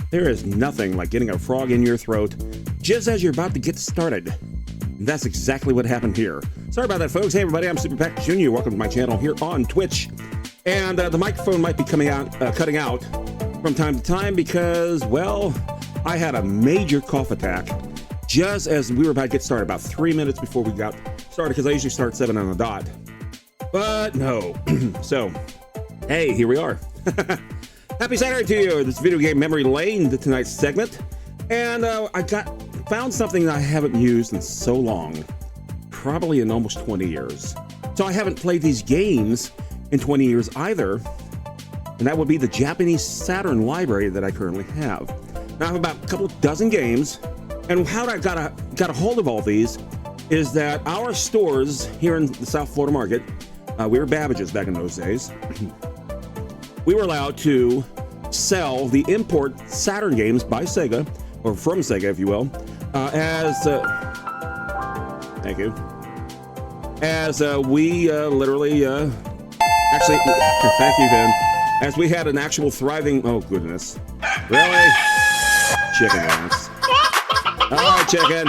There is nothing like getting a frog in your throat just as you're about to get started. And that's exactly what happened here. Sorry about that, folks. Hey, everybody, I'm Super Pac Jr. Welcome to my channel here on Twitch. And the microphone might be cutting out from time to time because, well, I had a major cough attack just as we were about to get started, about 3 minutes before we got started, because I usually start 7 on the dot. But no. So, hey, here we are. Happy Saturday to you. This video game memory lane, tonight's segment. And I found something that I haven't used in so long, probably in almost 20 years. So I haven't played these games in 20 years either. And that would be the Japanese Saturn library that I currently have. Now I have about a couple dozen games. And how I got a hold of all these is that our stores here in the South Florida market, we were Babbage's back in those days. We were allowed to sell the import Saturn games by Sega, or from Sega, if you will, thank you, as we literally, actually, thank you, Ben, as we had an actual thriving, oh goodness, really? Chicken dance. All right, chicken.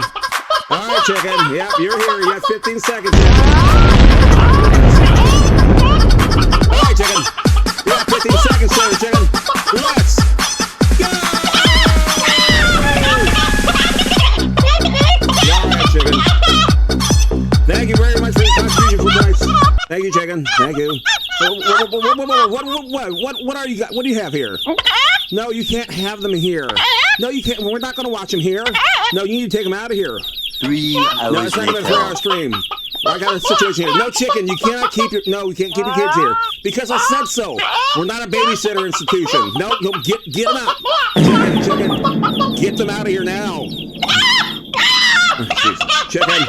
All right, chicken. Yep, you're here. You have 15 seconds. All right, chicken. You have 15 seconds, chicken. Let's go! All right, chicken. Thank you very much for your contribution for tonight. Thank you, chicken. Thank you. What are you got? What do you have here? No, you can't have them here. No, you can't. We're not going to watch them here. No, you need to take them out of here. 3 hours No, it's not even a 3-hour stream. I got a situation here. No, chicken, you cannot keep your, no, you can't keep your kids here. Because I said so. We're not a babysitter institution. No, get them out. Chicken, get them out of here now. Chicken,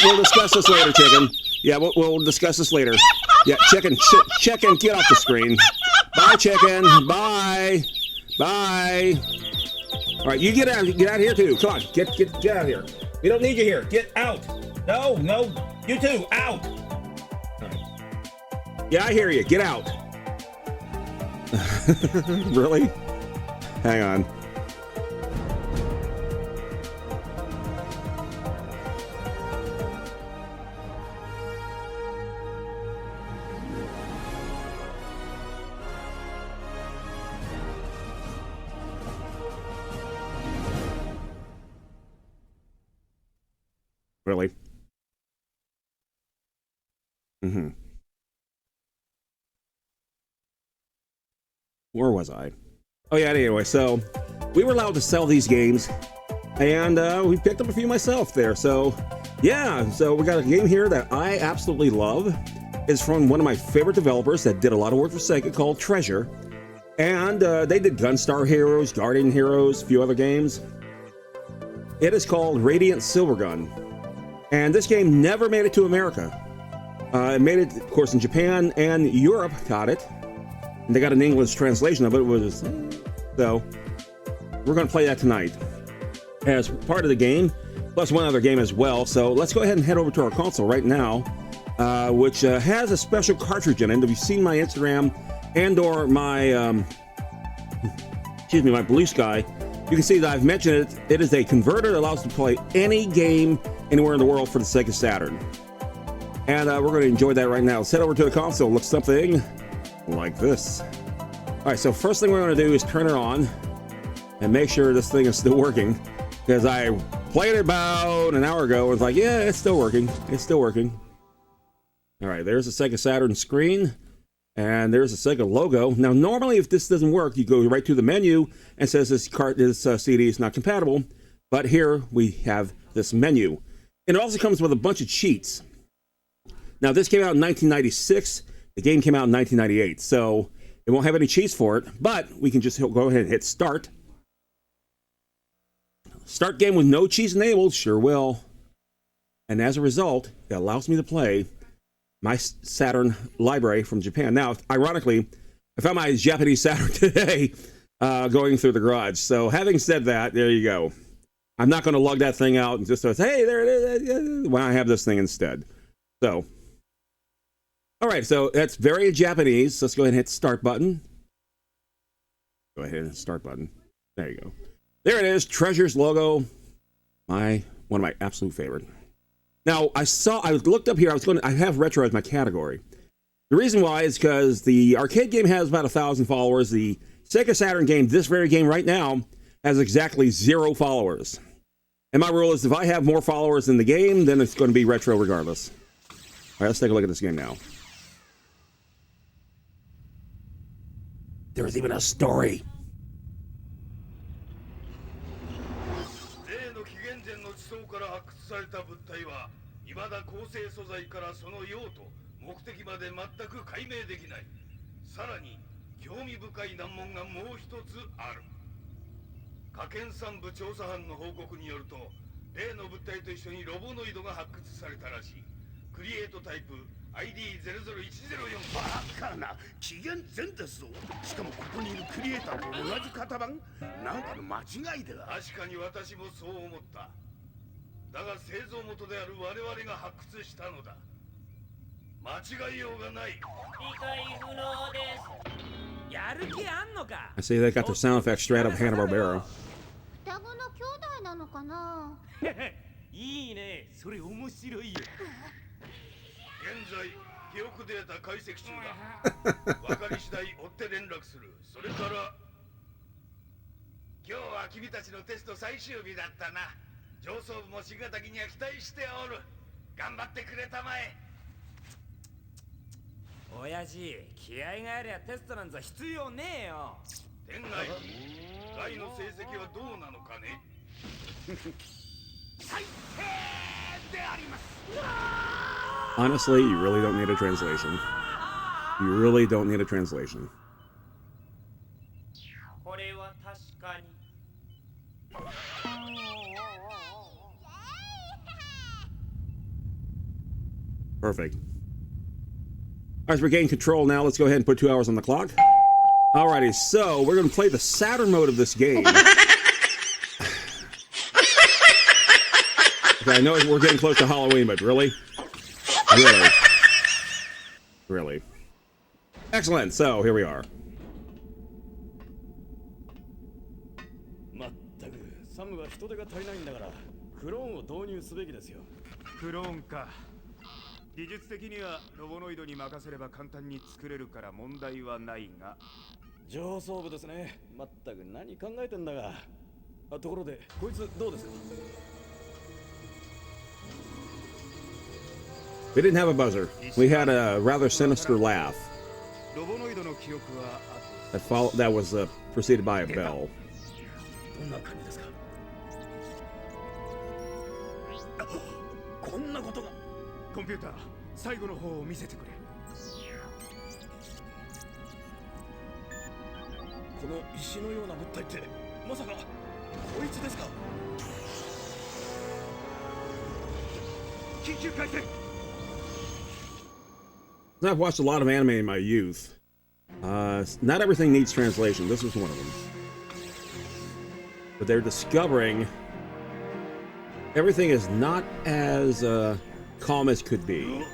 we'll discuss this later, chicken. Yeah, we'll discuss this later. Yeah, chicken, get off the screen. Bye, chicken, bye. Bye. All right, you get out here too. Come on, get out of here. We don't need you here. Get out. No, you too, out. All right. Yeah, I hear you. Get out. Really? Hang on. Really? Mm-hmm. Where was I? Oh yeah, anyway, so we were allowed to sell these games, and we picked up a few myself there. So yeah, so we got a game here that I absolutely love. It's from one of my favorite developers that did a lot of work for Sega, called Treasure. And they did Gunstar Heroes, Guardian Heroes, a few other games. It is called Radiant Silvergun. And this game never made it to America. It made it, of course, in Japan, and Europe got it. And they got an English translation of it. So we're going to play that tonight as part of the game, plus one other game as well. So let's go ahead and head over to our console right now, which has a special cartridge in it. If you've seen my Instagram and or my, my Blue Sky, you can see that I've mentioned it. It is a converter that allows us to play any game anywhere in the world for the Sega Saturn. And we're going to enjoy that right now. Let's head over to the console. Looks something like this. All right, so first thing we're going to do is turn it on and make sure this thing is still working, because I played it about an hour ago and was like, yeah, it's still working. It's still working. All right, there's the Sega Saturn screen, and there's the Sega logo. Now, normally, if this doesn't work, you go right to the menu and says this CD is not compatible. But here we have this menu. And it also comes with a bunch of cheats. Now, this came out in 1996. The game came out in 1998. So it won't have any cheats for it. But we can just go ahead and hit start. Start game with no cheats enabled. Sure will. And as a result, it allows me to play my Saturn library from Japan. Now, ironically, I found my Japanese Saturn today going through the garage. So having said that, there you go. I'm not going to lug that thing out and just say, hey, there it is, when I have this thing instead. So, all right, so that's very Japanese. Let's go ahead and hit start button. Go ahead and start button. There you go. There it is. Treasures logo. One of my absolute favorite. Now I looked up here. I have retro as my category. The reason why is because the arcade game has about 1,000 followers. The Sega Saturn game, this very game right now, has exactly 0 followers. And my rule is if I have more followers in the game, then it's going to be retro regardless. All right, let's take a look at this game now. There's even a story. ID0010 バカな期限前ですぞ。しかもここにいるクリエイターと同じ型番なんかの間違いでは。確かに私もそう思った。だが製造元である我々が発掘したのだ。間違いようがない。理解不能です。やる気あんのか。 I see they got the sound effects straight out of Hanna-Barbera. 双子の兄弟なのかな。いいね。それ面白いよ。現在記憶データ解析中だ。分かり次第追って連絡する。それから今日は君たちのテスト最終日だったな。上層部も新型機には期待しておる。頑張ってくれたまえ。親父、気合がありゃテストなんざ必要ねえよ。天外、外の成績はどうなのかね。最低であります。Honestly, you really don't need a translation. You really don't need a translation. Perfect. All right, we're getting control now. Let's go ahead and put 2 hours on the clock. Alrighty, so we're going to play the Saturn mode of this game. Okay, I know we're getting close to Halloween, but really? Really? Really? Excellent, so here we are. まったく、サムは人手が足りないんだから、クローンを導入すべきですよ。クローンか。技術的にはロボノイドに任せれば簡単に作れるから問題はないが。上層部ですね。まったく何考えてんだが。ところで、こいつどうですか？ We didn't have a buzzer. We had a rather sinister laugh. That was preceded by a bell. どんな感じですか？こんなことが。コンピューター、最後の方を見せてくれ。この石のような物体ってまさかこいつですか？緊急回転。 I've watched a lot of anime in my youth. Not everything needs translation. This was one of them. But they're discovering everything is not as calm as could be. 「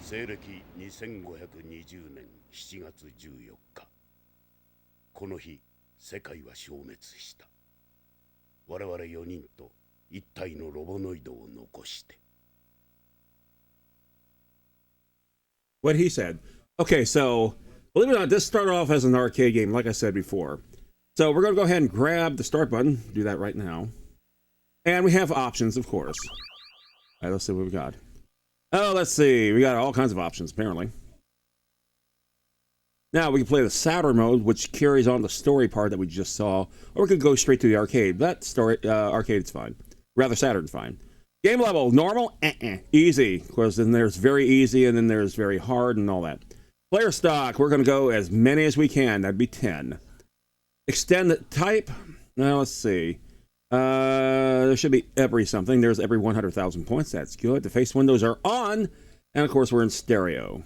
西暦2520年7月14日この日世界は消滅した。我々4人と一体のロボノイドを残して。 What he said. Okay, so believe it or not, this started off as an arcade game, like I said before. So we're going to go ahead and grab the start button. Do that right now. And we have options, of course. All right, let's see what we got. Oh, let's see. We got all kinds of options, apparently. Now we can play the Saturn mode, which carries on the story part that we just saw, or we could go straight to the arcade. That story arcade's fine. Rather, Saturn's fine. Game level, normal, easy. Of course, then there's very easy, and then there's very hard, and all that. Player stock, we're going to go as many as we can. That'd be 10. Extend the type. Now, let's see. There should be every something. There's every 100,000 points. That's good. The face windows are on, and of course, we're in stereo.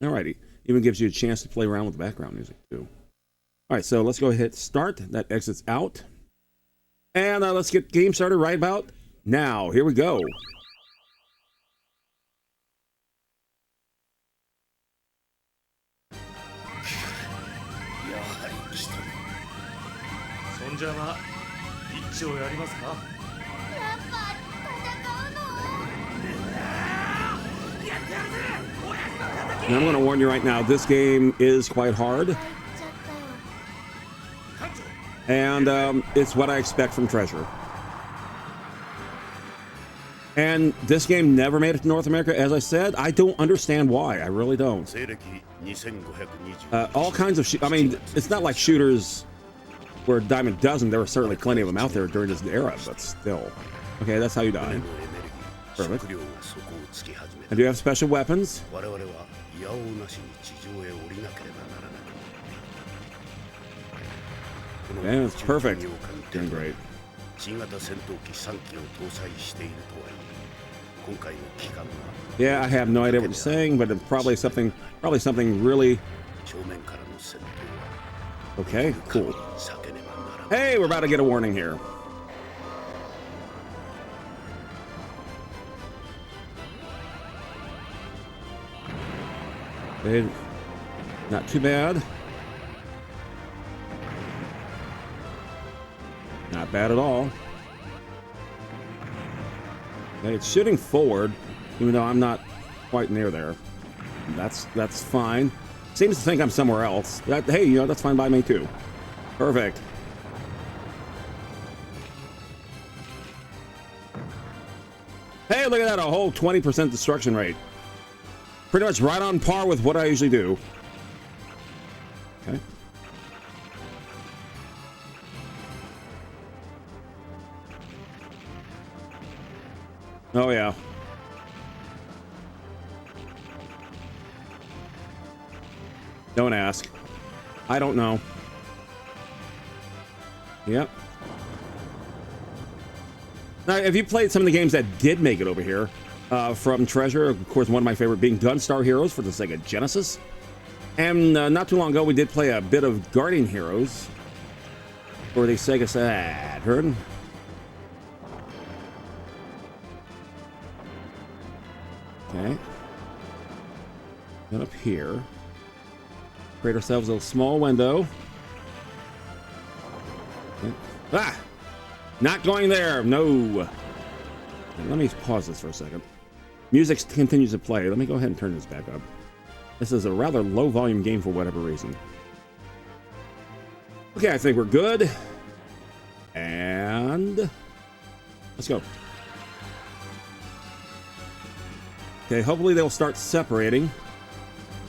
Alrighty. Even gives you a chance to play around with the background music, too. Alright, so let's go ahead and hit start. That exits out. And let's get game started right about now. Here we go. Now, I'm going to warn you right now, this game is quite hard. And it's what I expect from Treasure. And this game never made it to North America, as I said. I don't understand why. I really don't. All kinds of I mean, it's not like shooters where Diamond doesn't. There were certainly plenty of them out there during this era, but still. Okay, that's how you die. Perfect. And do you have special weapons? Yeah, it's perfect. Doing great. Yeah, I have no idea what you're saying, but it's probably something really. Okay, cool. Hey, we're about to get a warning here. Okay, not too bad. Not bad at all. Okay, it's shooting forward, even though I'm not quite near there. That's fine. Seems to think I'm somewhere else. Hey, you know, that's fine by me too. Perfect. Hey, look at that, a whole 20% destruction rate. Pretty much right on par with what I usually do. Okay. Oh, yeah. Don't ask. I don't know. Yep. Now, if you played some of the games that did make it over here from Treasure, of course, one of my favorite being Gunstar Heroes for the Sega Genesis. And not too long ago, we did play a bit of Guardian Heroes for the Sega Saturn. Okay. Then up here, create ourselves a small window. Okay. Ah! Not going there. No. Let me pause this for a second. Music continues to play. Let me go ahead and turn this back up. This is a rather low volume game for whatever reason. Okay, I think we're good. And let's go. Okay, hopefully they'll start separating.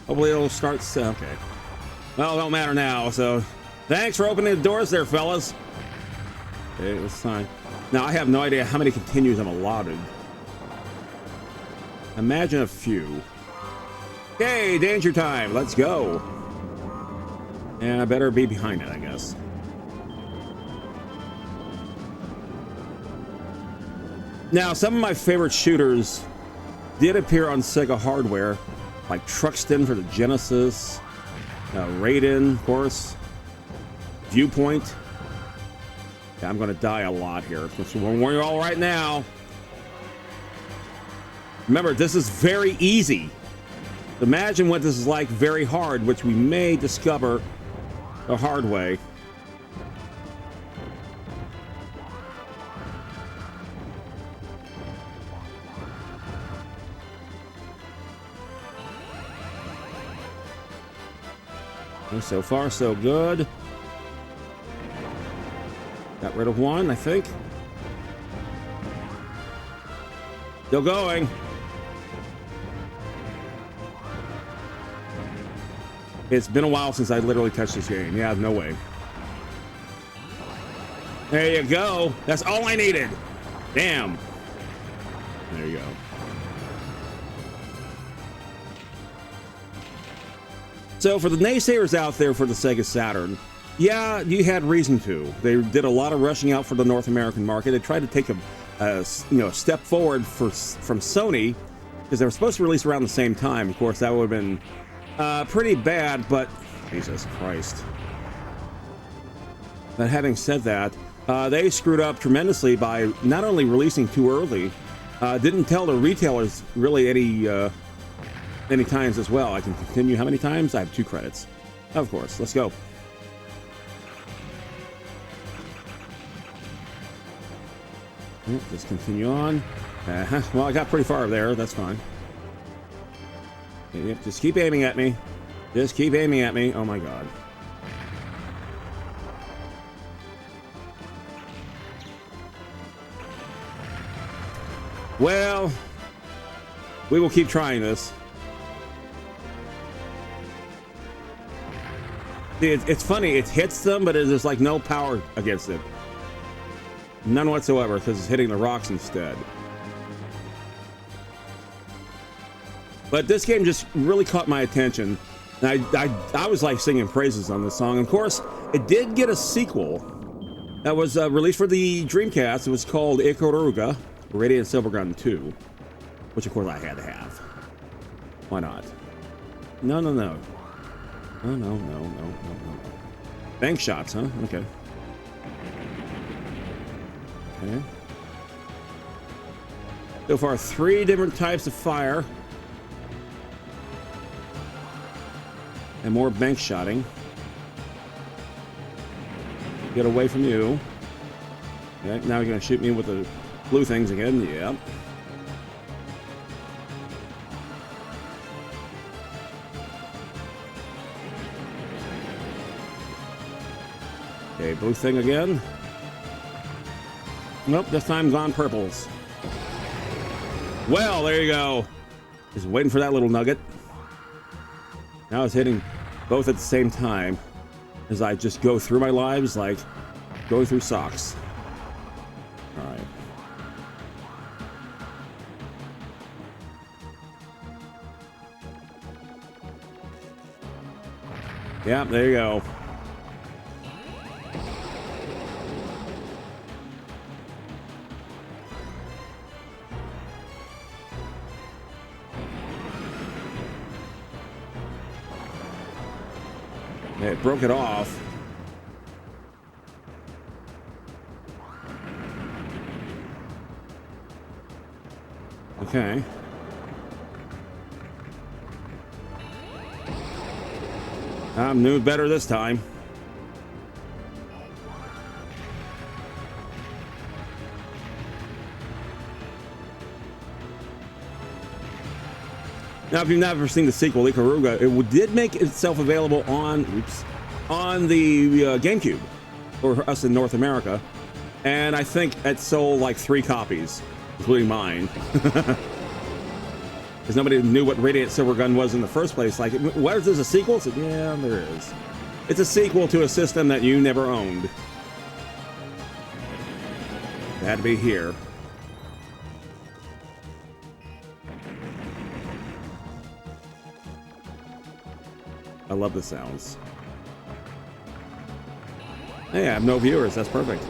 Hopefully they'll start. Okay. Well, it don't matter now. So, thanks for opening the doors there, fellas. Okay, that's fine. Now, I have no idea how many continues I'm allotted. Imagine a few. Okay, danger time. Let's go. And I better be behind it, I guess. Now, some of my favorite shooters did appear on Sega hardware, like Truxton for the Genesis, Raiden, of course, Viewpoint. Yeah, I'm going to die a lot here. So we'll warn you all right now. Remember, this is very easy. Imagine what this is like very hard, which we may discover the hard way. And so far, so good. Got rid of one, I think. Still going. It's been a while since I literally touched this game. Yeah, no way. There you go. That's all I needed. Damn. There you go. So for the naysayers out there for the Sega Saturn, yeah, you had reason to. They did a lot of rushing out for the North American market. They tried to take a step forward from Sony, because they were supposed to release around the same time. Of course, that would have been pretty bad, but Jesus Christ. But having said that, they screwed up tremendously by not only releasing too early, didn't tell the retailers really any times as well. I can continue how many times? I have 2 credits. Of course, let's go. Let's continue on. Well, I got pretty far there. That's fine. Yep, just keep aiming at me. Just keep aiming at me. Oh my god. Well, we will keep trying this. It's funny. It hits them, but there's like no power against it. None whatsoever, because it's hitting the rocks instead. But this game just really caught my attention. And I was like singing praises on this song. Of course, it did get a sequel that was released for the Dreamcast. It was called Ikaruga, Radiant Silvergun 2, which of course I had to have. Why not? No. No. Bank shots, huh? Okay. So far, 3 different types of fire. And more bank shotting. Get away from you. Okay, now you're gonna shoot me with the blue things again. Yep. Okay, blue thing again. Nope, this time gone purples. Well, there you go. Just waiting for that little nugget. Now it's hitting both at the same time as I just go through my lives like going through socks. All right. Yeah, there you go. It broke it off. Okay. I'm doing better this time. Now, if you've never seen the sequel, Ikaruga, it did make itself available on the GameCube for us in North America, and I think it sold like 3 copies, including mine, because nobody knew what Radiant Silvergun was in the first place. Like, what is this, a sequel? So, yeah, there is. It's a sequel to a system that you never owned. It had to be here. I love the sounds. Hey, I have no viewers. That's perfect.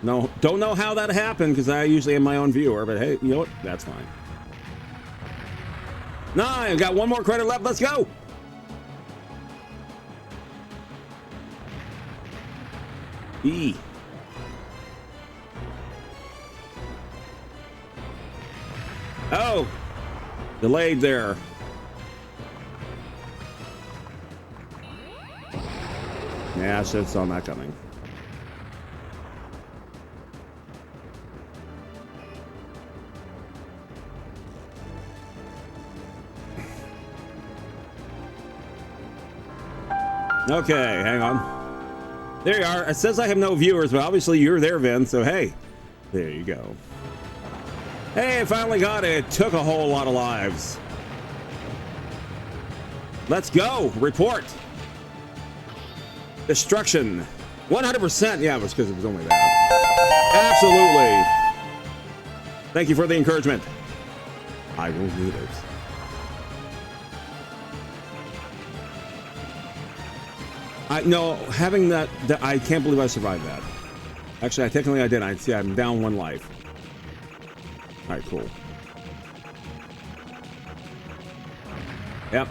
No, don't know how that happened because I usually am my own viewer, but hey, you know what? That's fine. 9, got 1 more credit left. Let's go. E. Oh, delayed there. Yeah, I should have saw that coming. Okay, hang on. There you are. It says I have no viewers, but obviously you're there, Vin, so hey. There you go. Hey, finally got it. It took a whole lot of lives. Let's go. Report. Destruction. 100%. Yeah, it was because it was only that. Absolutely. Thank you for the encouragement. I will need it. I no, having that I can't believe I survived that. Actually, technically I did. I see I'm down 1 life. All right, cool. Yep.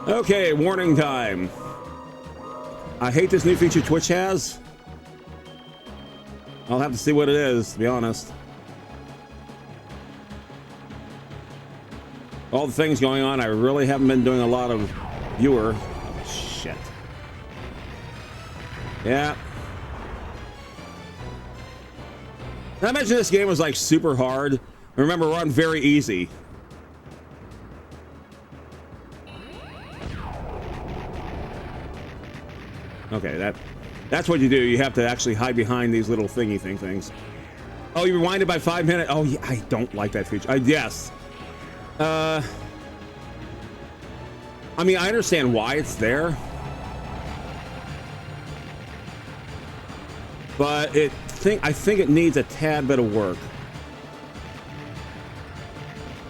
Okay, warning time. I hate this new feature Twitch has. I'll have to see what it is, to be honest. All the things going on, I really haven't been doing a lot of viewer. Oh, shit. Yeah. I imagine this game was like super hard. Remember, we're on very easy. Okay, that's what you do. You have to actually hide behind these little thingy things. Oh, you rewinded by 5 minutes. Oh, yeah, I don't like that feature. Yes. I mean, I understand why it's there, but I think it needs a tad bit of work.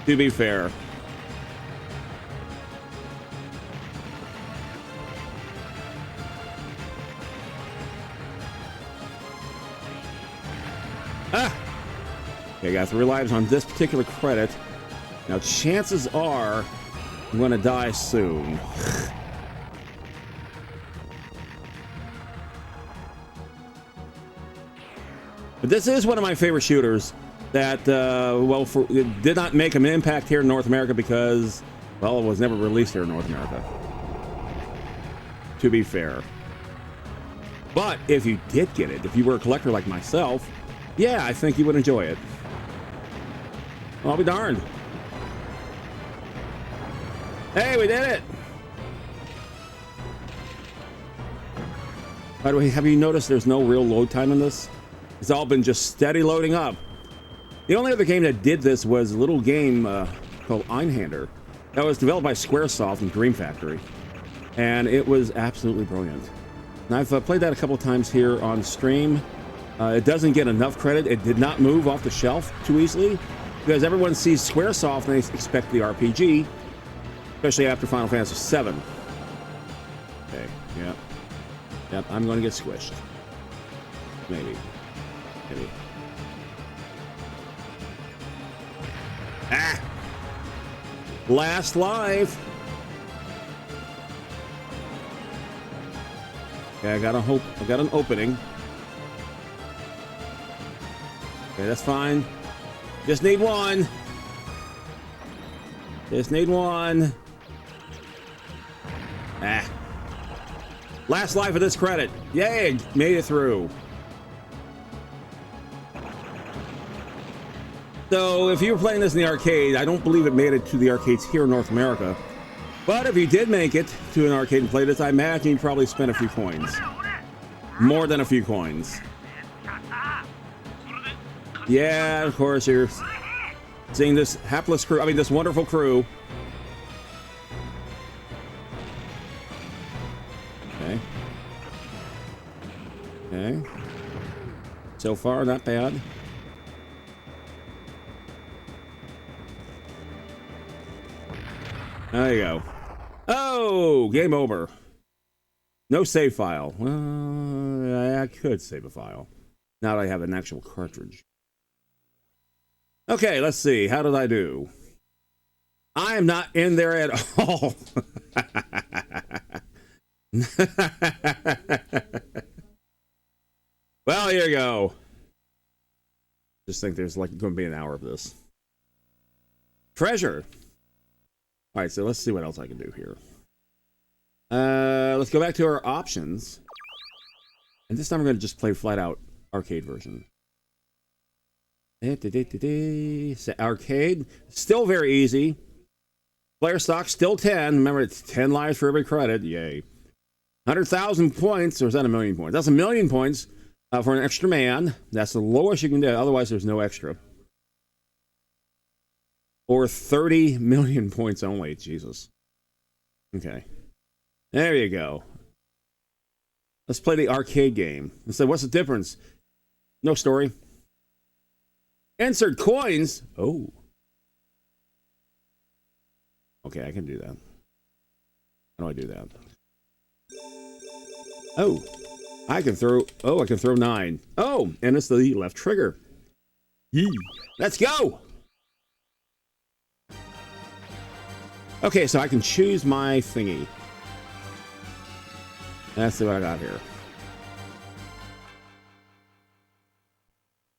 To be fair. Ah! Okay, got 3 lives on this particular credit. Now, chances are I'm gonna die soon. But this is one of my favorite shooters that, it did not make an impact here in North America because, well, it was never released here in North America. To be fair. But if you did get it, if you were a collector like myself, yeah, I think you would enjoy it. I'll be darned. Hey, we did it! By the way, have you noticed there's no real load time in this? It's all been just steady loading up. The only other game that did this was a little game called Einhander that was developed by Squaresoft and Dream Factory, and it was absolutely brilliant. And I've played that a couple times here on stream. It doesn't get enough credit. It did not move off the shelf too easily because everyone sees Squaresoft and they expect the RPG, especially after Final Fantasy VII. Okay, yeah. Yep, I'm going to get squished. Maybe. Ah! Last live. Okay, I got an opening. Okay, that's fine. Just need one. Ah. Last life of this credit. Yay, made it through. So if you were playing this in the arcade, I don't believe it made it to the arcades here in North America. But if you did make it to an arcade and play this, I imagine you probably spent a few coins. More than a few coins. Yeah, of course, you're seeing this hapless crew, this wonderful crew. Okay. So far, not bad. There you go. Oh, game over. No save file. Well, I could save a file. Now that I have an actual cartridge. Okay, let's see. How did I do? I am not in there at all. Well, here you go. Just think there's like going to be an hour of this. Treasure. All right, so let's see what else I can do here. Let's go back to our options. And this time we're going to just play flat out arcade version. Arcade, still very easy. Player stock, still 10. Remember, it's 10 lives for every credit. Yay. 100,000 points, or is that a million points? That's a million points for an extra man. That's the lowest you can do. Otherwise, there's no extra. Or 30 million points only. Jesus. Okay. There you go. Let's play the arcade game. And so, what's the difference? No story. Insert coins. Oh. Okay, I can do that. How do I do that? Oh. I can throw 9. Oh, and it's the left trigger. Yee. Let's go. Okay, so I can choose my thingy. That's what I got here.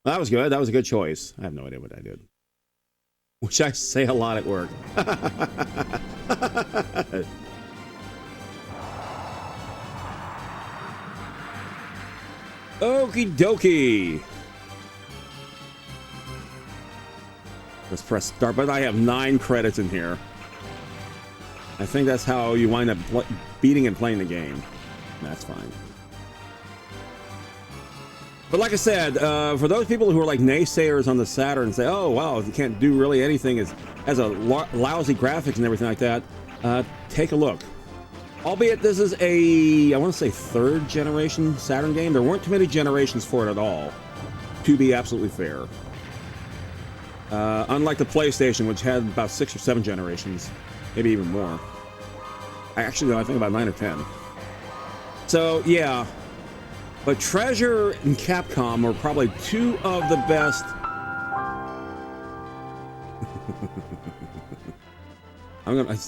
Well, that was good. That was a good choice. I have no idea what I did. Which I say a lot at work. Okie dokie. Let's press start, but I have 9 credits in here. I think that's how you wind up beating and playing the game. That's fine. But like I said, for those people who are like naysayers on the Saturn and say, oh, wow, you can't do really anything as a lousy graphics and everything like that, take a look. Albeit this is a, I want to say 3rd generation Saturn game. There weren't too many generations for it at all, to be absolutely fair. Unlike the PlayStation, which had about 6 or 7 generations, maybe even more. Actually, no, I think about 9 or 10. So, yeah. But Treasure and Capcom are probably 2 of the best.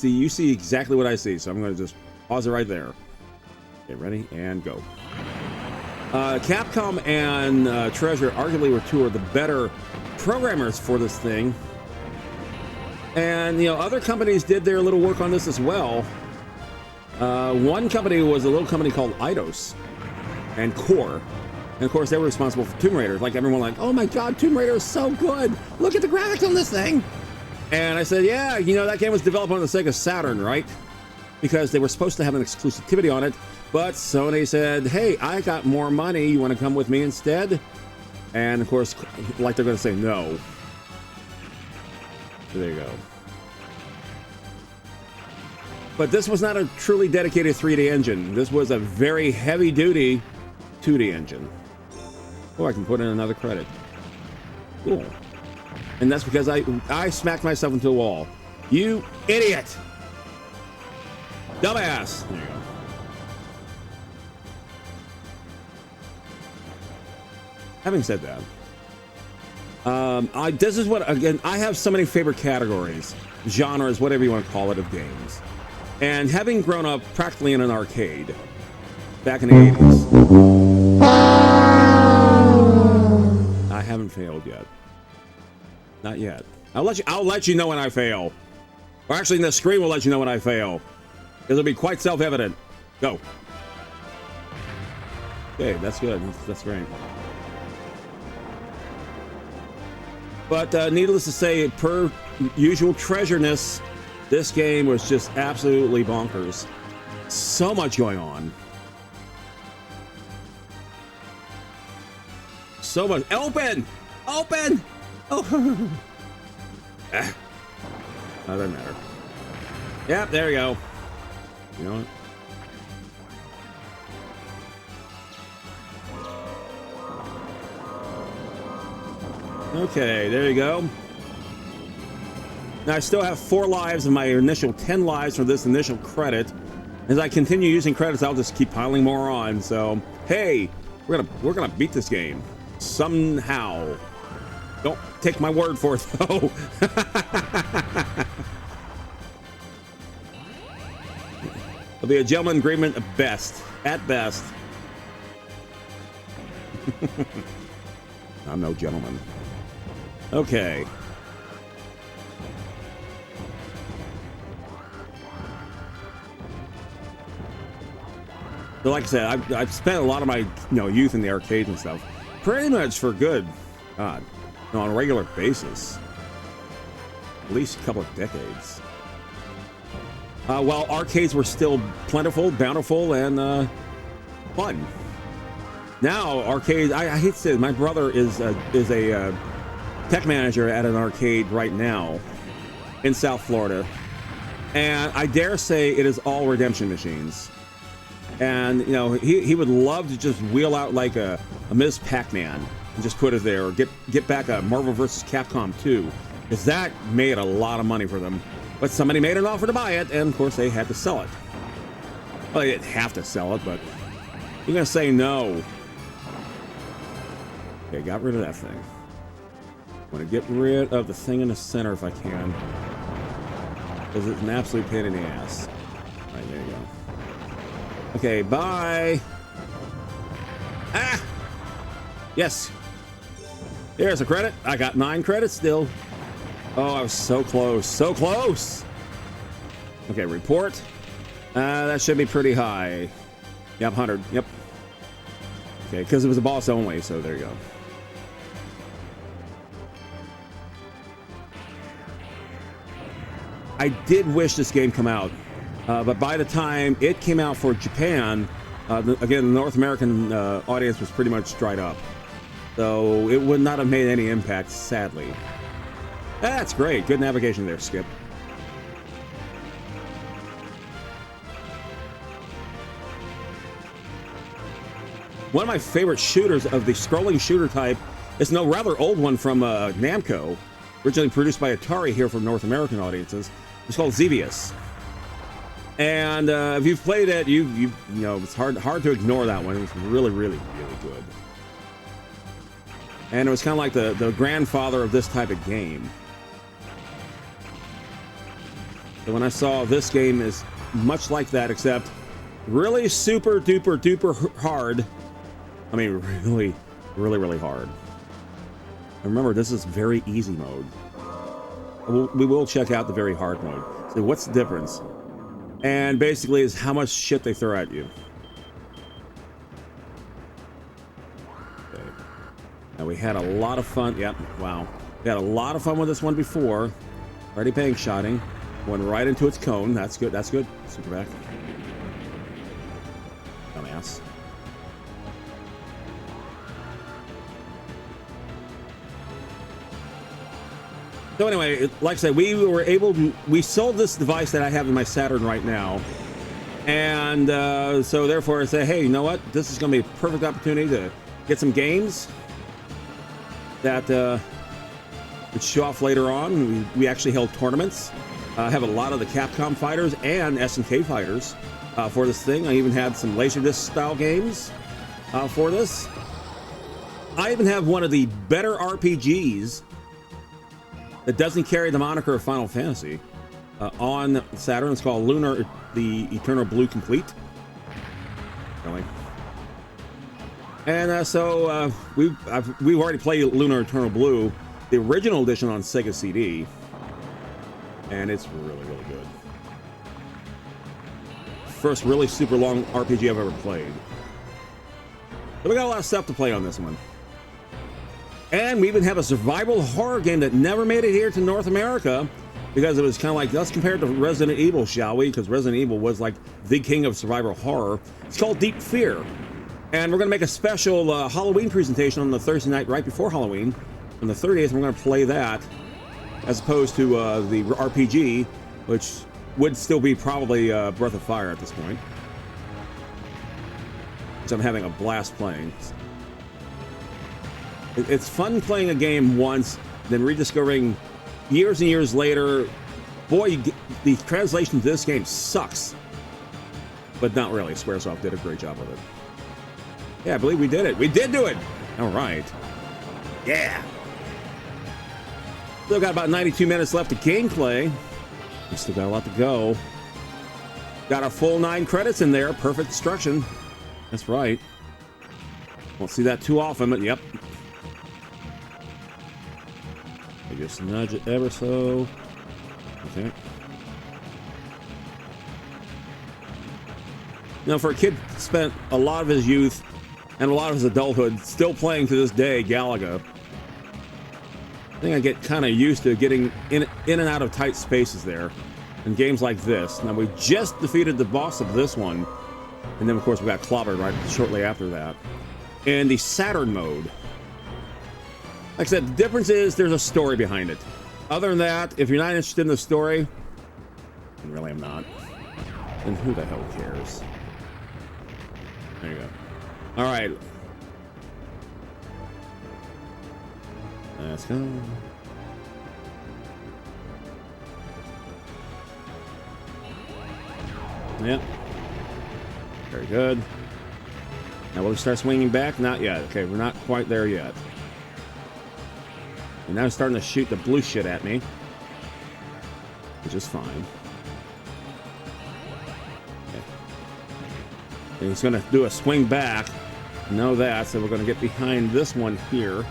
You see exactly what I see, so I'm gonna just pause it right there. Okay, ready and go. Capcom and Treasure arguably were 2 of the better programmers for this thing. And, you know, other companies did their little work on this as well. One company was a little company called Eidos and Core. And of course, they were responsible for Tomb Raider. Like everyone like, oh my God, Tomb Raider is so good. Look at the graphics on this thing. And I said, yeah, you know, that game was developed on the Sega Saturn, right? Because they were supposed to have an exclusivity on it. But Sony said, hey, I got more money. You want to come with me instead? And of course, like they're going to say no. So there you go. But this was not a truly dedicated 3D engine. This was a very heavy-duty 2D engine. Oh, I can put in another credit. Cool. And that's because I smacked myself into a wall. You idiot! Dumbass! There you go. Having said that, this is what, again, I have so many favorite categories, genres, whatever you want to call it, of games. And having grown up practically in an arcade back in the 80s, I haven't failed yet. Not yet. I'll let you know when I fail. Or actually, the screen will let you know when I fail. It'll be quite self-evident. Go. Okay, that's good. That's great. But needless to say, per usual treasureness, this game was just absolutely bonkers. So much going on. So much. Open! Open! Oh. Ah. Oh, doesn't matter. Yep, there you go. You know what? Okay, there you go. Now I still have 4 lives of my initial 10 lives for this initial credit. As I continue using credits, I'll just keep piling more on. So, hey, we're gonna beat this game somehow. Don't take my word for it, though. It'll be a gentleman agreement at best. At best. I'm no gentleman. Okay. But like I said, I've spent a lot of my youth in the arcades and stuff, pretty much for good, God, on a regular basis, at least a couple of decades. While arcades were still plentiful, bountiful, and fun. Now arcades, I hate to say it, my brother is a tech manager at an arcade right now in South Florida, and I dare say it is all redemption machines. And he would love to just wheel out like a Ms. Pac-Man and just put it there, or get back a Marvel vs. Capcom 2, because that made a lot of money for them. But somebody made an offer to buy it, and of course they had to sell it. Well, they didn't have to sell it, but you're gonna say no. Okay, got rid of that thing. I'm gonna get rid of the thing in the center if I can, because it's an absolute pain in the ass. All right, there you go. Okay, bye. Ah! Yes. Here's a credit. I got 9 credits still. Oh, I was so close. So close! Okay, report. That should be pretty high. Yep, 100. Yep. Okay, because it was a boss only, so there you go. I did wish this game come out. But by the time it came out for Japan, again, the North American audience was pretty much dried up. So it would not have made any impact, sadly. That's great. Good navigation there, Skip. One of my favorite shooters of the scrolling shooter type is no rather old one from Namco, originally produced by Atari here for North American audiences. It's called Xevious. And if you've played it, you know it's hard to ignore that one. It was really, really, really good. And it was kind of like the grandfather of this type of game. So when I saw this game is much like that, except really super duper duper hard. I mean, really, really, really hard. And remember, this is very easy mode. We will check out the very hard mode. So what's the difference? And basically is how much shit they throw at you. Okay. Now we had a lot of fun. Yep, wow. We had a lot of fun with this one before. Already paying shotting. Went right into its cone. That's good. That's good. Super back. Dumbass. So anyway, like I said, we sold this device that I have in my Saturn right now. And so therefore I say, hey, you know what? This is going to be a perfect opportunity to get some games that would show off later on. We actually held tournaments. I have a lot of the Capcom fighters and SNK fighters for this thing. I even had some Laserdisc style games for this. I even have one of the better RPGs that doesn't carry the moniker of Final Fantasy on Saturn. It's called Lunar, the Eternal Blue Complete. Really. And so we've already played Lunar Eternal Blue, the original edition on Sega CD, and it's really, really good. First really super long RPG I've ever played. So we got a lot of stuff to play on this one. And we even have a survival horror game that never made it here to North America because it was kind of like, let's compare it to Resident Evil, shall we? Because Resident Evil was like the king of survival horror. It's called Deep Fear. And we're going to make a special Halloween presentation on the Thursday night right before Halloween. On the 30th, we're going to play that as opposed to the RPG, which would still be probably Breath of Fire at this point. Which I'm having a blast playing. It's fun playing a game once, then rediscovering years and years later, boy, the translation to this game sucks. But not really. Squaresoft did a great job with it. Yeah, I believe we did it. We did do it! All right. Yeah! Still got about 92 minutes left of gameplay. We still got a lot to go. Got a full 9 credits in there. Perfect destruction. That's right. Won't see that too often, but yep. I just nudge it ever so. Okay. You know, for a kid who spent a lot of his youth and a lot of his adulthood still playing to this day Galaga, I think I get kind of used to getting in and out of tight spaces there in games like this. Now, we just defeated the boss of this one, and then, of course, we got clobbered right shortly after that. In the Saturn mode, like I said, the difference is there's a story behind it. Other than that, if you're not interested in the story, and really I'm not, then who the hell cares? There you go. All right. Let's go. Yep. Very good. Now will we start swinging back? Not yet. Okay, we're not quite there yet. And now it's starting to shoot the blue shit at me, which is fine. Okay. And he's going to do a swing back. Know that, so we're going to get behind this one here.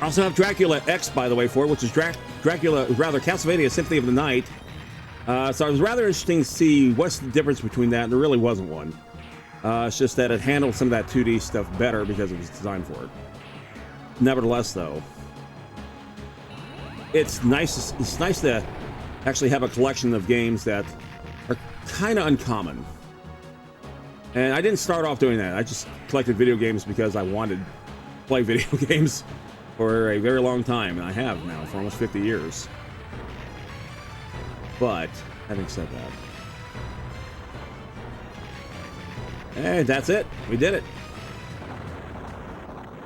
I also have Dracula X, by the way, for it, which is Castlevania Symphony of the Night. So it was rather interesting to see what's the difference between that, and there really wasn't one. It's just that it handled some of that 2D stuff better because it was designed for it. Nevertheless, though, it's nice to actually have a collection of games that are kind of uncommon. And I didn't start off doing that. I just collected video games because I wanted to play video games for a very long time, and I have now for almost 50 years. But having said that, and that's it. We did it.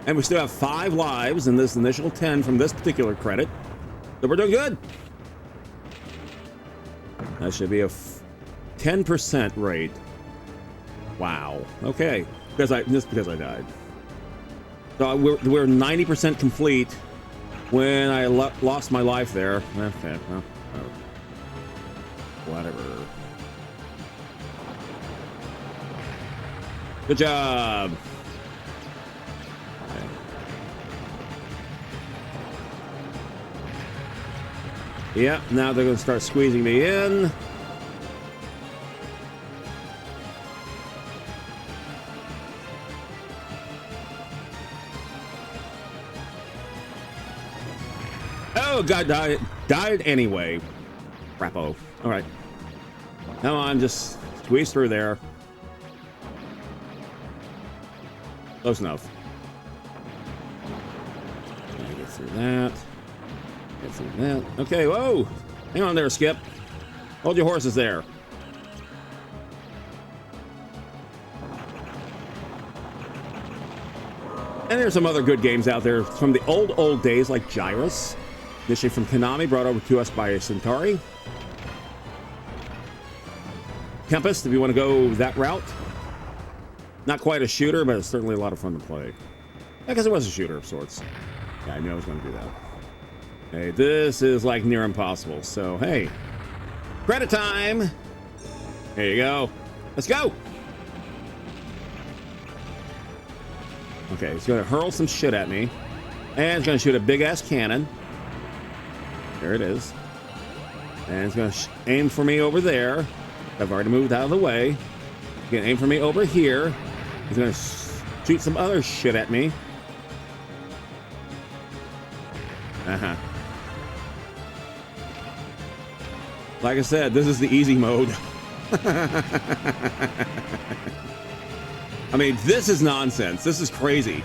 And we still have 5 lives in this initial 10 from this particular credit. So we're doing good. That should be a 10% rate. Wow. Okay. Because I died. So we're 90% complete when I lost my life there. Okay. Well, whatever. Good job. Okay. Yeah, now they're going to start squeezing me in. Oh, God, died anyway. Crapo. All right. Come on, just squeeze through there. Close enough. Get through that. Get through that. Okay, whoa. Hang on there, Skip. Hold your horses there. And there's some other good games out there from the old days, like Gyrus. Initially from Konami, brought over to us by Centauri. Tempest, if you want to go that route. Not quite a shooter, but it's certainly a lot of fun to play. I guess it was a shooter of sorts. Yeah, I knew I was going to do that. Hey, this is like near impossible, so hey. Credit time! There you go. Let's go! Okay, he's going to hurl some shit at me. And he's going to shoot a big-ass cannon. There it is. And he's going to aim for me over there. I've already moved out of the way. He's going to aim for me over here. He's going to shoot some other shit at me. Uh-huh. Like I said, this is the easy mode. I mean, this is nonsense. This is crazy.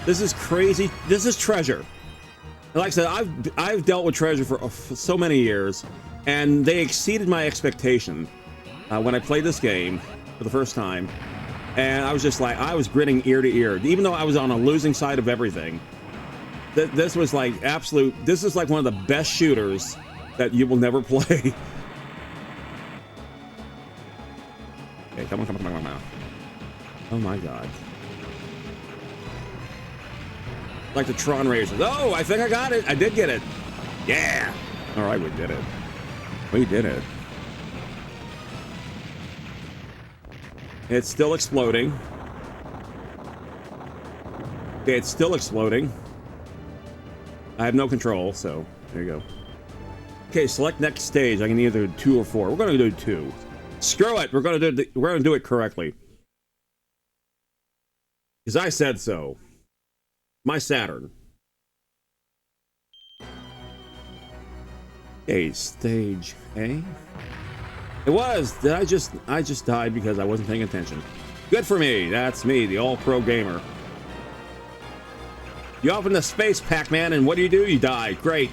This is crazy. This is treasure. Like I said, I've dealt with treasure for so many years, and they exceeded my expectation when I played this game for the first time. And I was just like, I was grinning ear to ear, even though I was on a losing side of everything. This was like absolute. This is like one of the best shooters that you will never play. Okay, come on. Oh my God. Like the Tron Raiders. Oh, I think I got it. I did get it. Yeah. All right, we did it. We did it. It's still exploding. Okay, it's still exploding. I have no control, so there you go. Okay, select next stage. I can either do 2 or 4. We're gonna do 2. Screw it. We're gonna do it correctly. Because I said so. My Saturn. Okay, stage A. It was. I just died because I wasn't paying attention. Good for me. That's me, the all-pro gamer. You open the space, Pac-Man, and what do? You die. Great.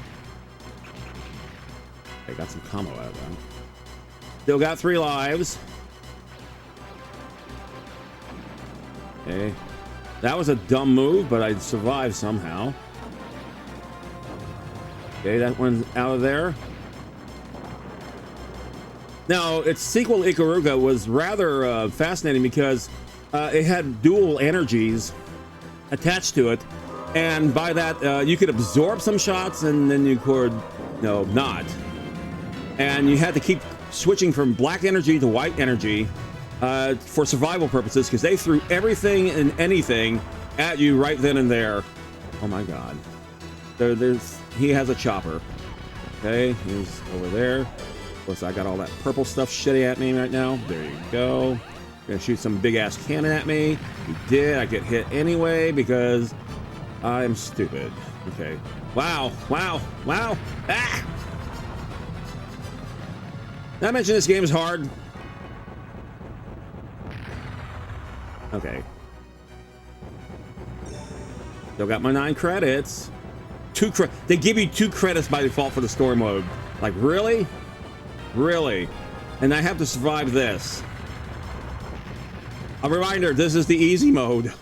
I got some combo out of that. Still got 3 lives. Okay. That was a dumb move, but I survived somehow. Okay, that one's out of there. Now, its sequel, Ikaruga, was rather fascinating because it had dual energies attached to it. And by that, you could absorb some shots and then you could, not. And you had to keep switching from black energy to white energy for survival purposes because they threw everything and anything at you right then and there. Oh my God. He has a chopper. Okay, he's over there. Of course, I got all that purple stuff shitty at me right now. There you go. Gonna shoot some big ass cannon at me. He did. I get hit anyway because I'm stupid. Okay. Wow. Wow. Wow. Ah! Did I mention this game is hard? Okay. Still got my 9 credits. They give you 2 credits by default for the story mode. Like, really? Really? And I have to survive this. A reminder, this is the easy mode.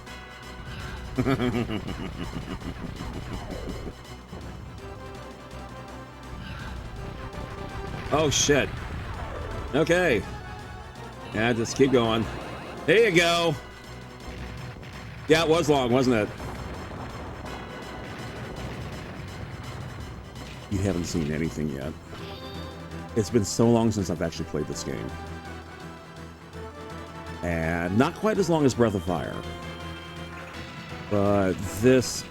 Oh, shit. Okay. Yeah, just keep going. There you go. Yeah, it was long, wasn't it? You haven't seen anything yet. It's been so long since I've actually played this game. And not quite as long as Breath of Fire. But this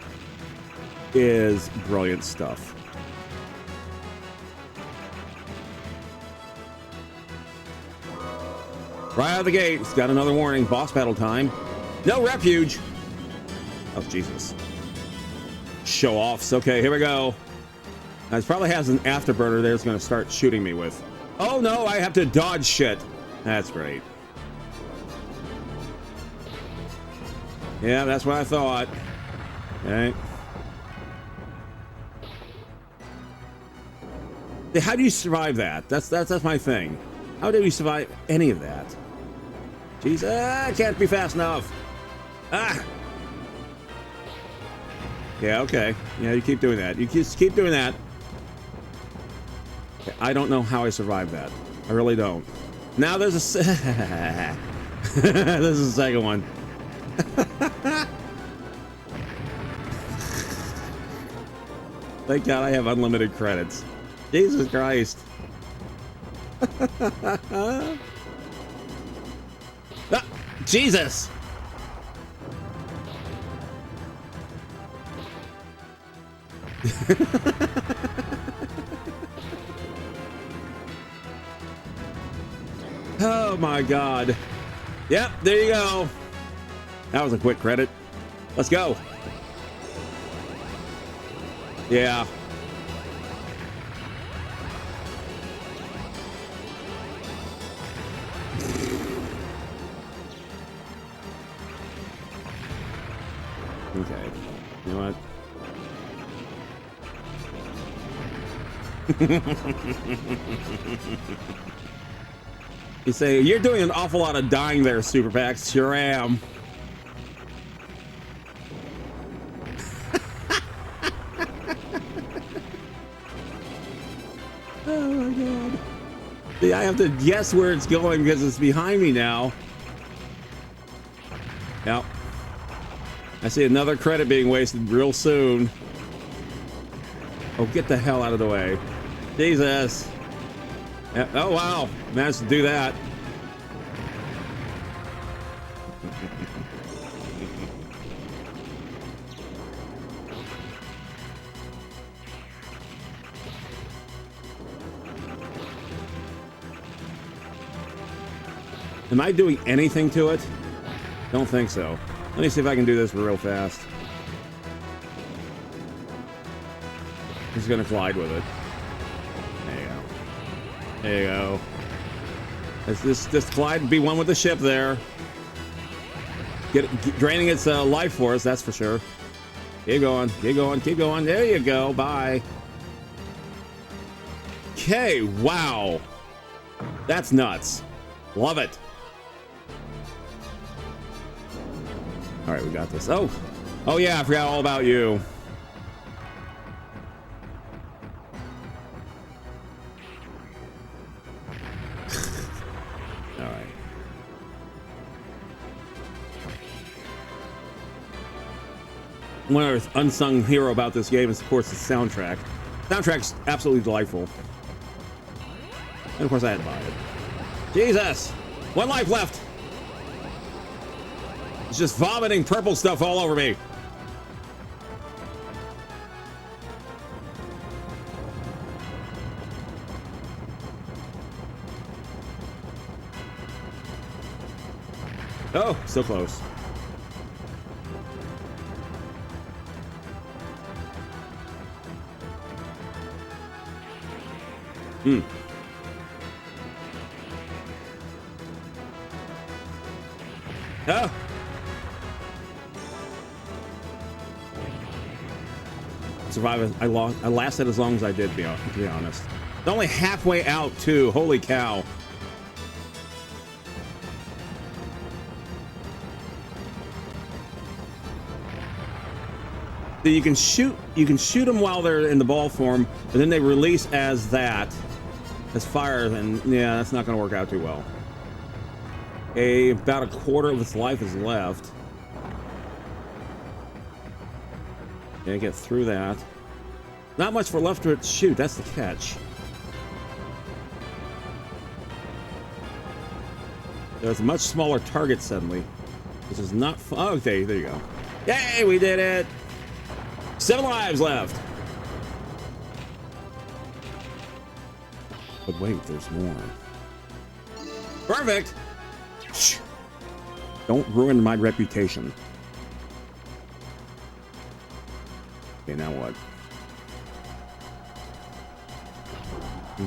is brilliant stuff. Right out of the gate, it's got another warning. Boss battle time. No refuge. Oh, Jesus. Show offs. Okay, here we go. Now, it probably has an afterburner there it's going to start shooting me with. Oh, no, I have to dodge shit. That's great. Yeah, that's what I thought. Okay. How do you survive that? That's my thing. How do you survive any of that? Jeez, I can't be fast enough. Ah. Yeah, okay. Yeah, you keep doing that. You just keep doing that. Okay, I don't know how I survived that. I really don't. Now there's a... This is the second one. Thank God I have unlimited credits. Jesus Christ. Ah, Jesus. Oh my God. Yep, there you go. That was a quick credit. Let's go. Yeah. Okay. You know what? You say, you're doing an awful lot of dying there, Super Pax. Sure am. Oh my God. See, I have to guess where it's going because it's behind me now. Yep. I see another credit being wasted real soon. Oh, get the hell out of the way. Jesus. Yeah. Oh, wow. Managed to do that. Am I doing anything to it? Don't think so. Let me see if I can do this real fast. He's gonna collide with it. There you go. There you go. This collide be one with the ship there. Draining its life force, that's for sure. Keep going, keep going, keep going. There you go. Bye. Okay, wow. That's nuts. Love it. All right, we got this. Oh yeah, I forgot all about you. All right. One other unsung hero about this game is, of course, the soundtrack. Soundtrack's absolutely delightful. And of course, I had to buy it. Jesus! One life left! It's just vomiting purple stuff all over me. Oh, so close. Hmm. Oh. Survived. I lasted as long as I did, to be honest. Only halfway out too. Holy cow. So you can shoot them while they're in the ball form, and then they release as fire, and yeah, that's not going to work out too well. About a quarter of its life is left. Okay, get through that. Not much for left to shoot. That's the catch. There's a much smaller target suddenly, which is not fun. Oh, okay, there you go. Yay, we did it! 7 lives left. But wait, there's more. Perfect. Shh. Don't ruin my reputation. Okay, now what?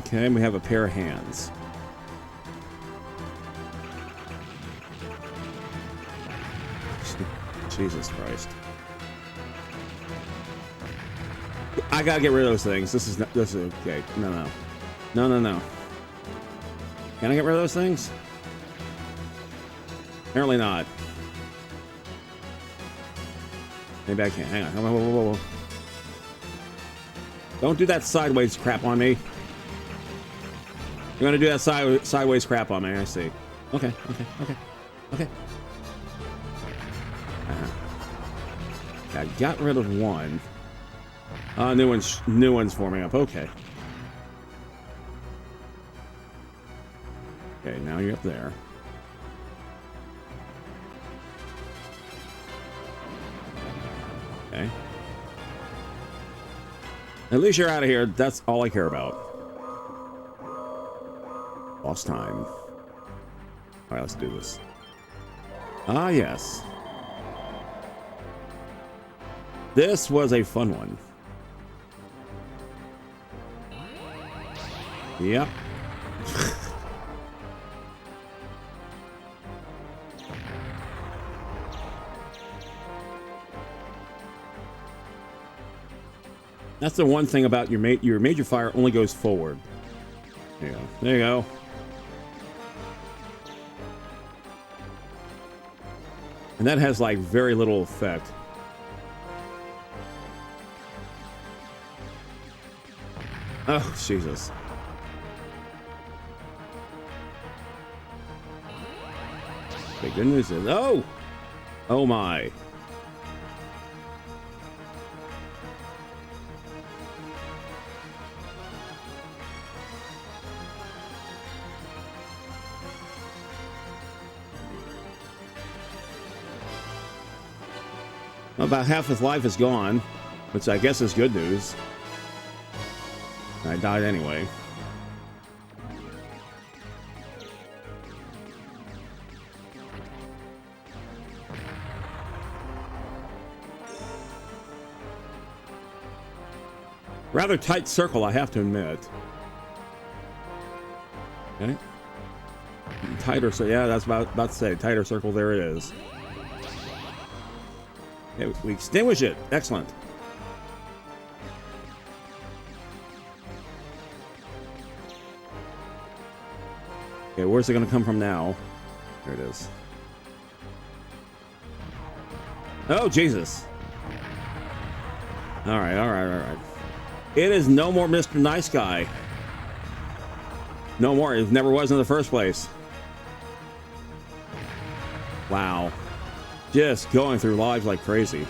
Okay, we have a pair of hands. Jesus Christ. I gotta get rid of those things. This is okay. No. Can I get rid of those things? Apparently not. Maybe I can't. Hang on. Whoa. Don't do that sideways crap on me. You're gonna do that sideways crap on me. I see. Okay. I got rid of one. New one's forming up. Okay. Okay, now you're up there. Okay. At least you're out of here. That's all I care about. Lost time. All right, let's do this. Ah, yes. This was a fun one. Yep. That's the one thing about your major fire only goes forward. There you go. There you go. And that has like very little effect. Oh, Jesus. Okay, good news is, oh my. About half his life is gone, which I guess is good news. I died anyway. Rather tight circle, I have to admit. Okay. Tighter, so yeah, that's about to say tighter circle. There it is. Okay, we extinguish it. Excellent. Okay, where's it going to come from now? There it is. Oh, Jesus. All right, all right, all right. It is no more Mr. Nice Guy. No more. It never was in the first place. Wow. Just going through lives like crazy.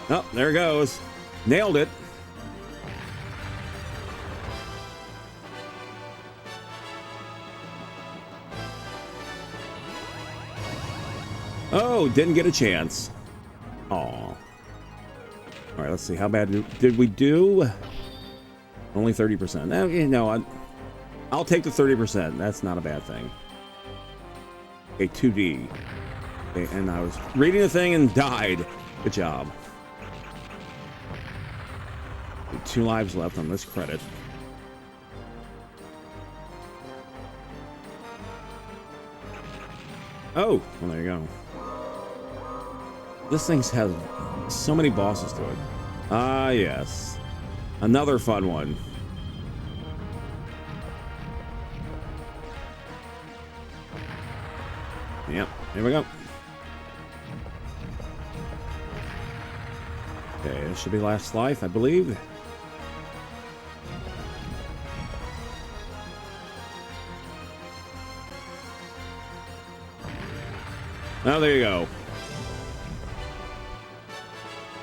Oh, there it goes. Nailed it. Oh, didn't get a chance. Aw. All right, let's see. How bad did we do? Only 30%. Okay, no, I'll take the 30%. That's not a bad thing. Okay, 2D. Okay, and I was reading the thing and died. Good job. 2 lives left on this credit. Oh, well, there you go. This thing has so many bosses to it. Ah, yes. Another fun one. Yep, here we go. Okay, this should be last life, I believe. Oh, there you go.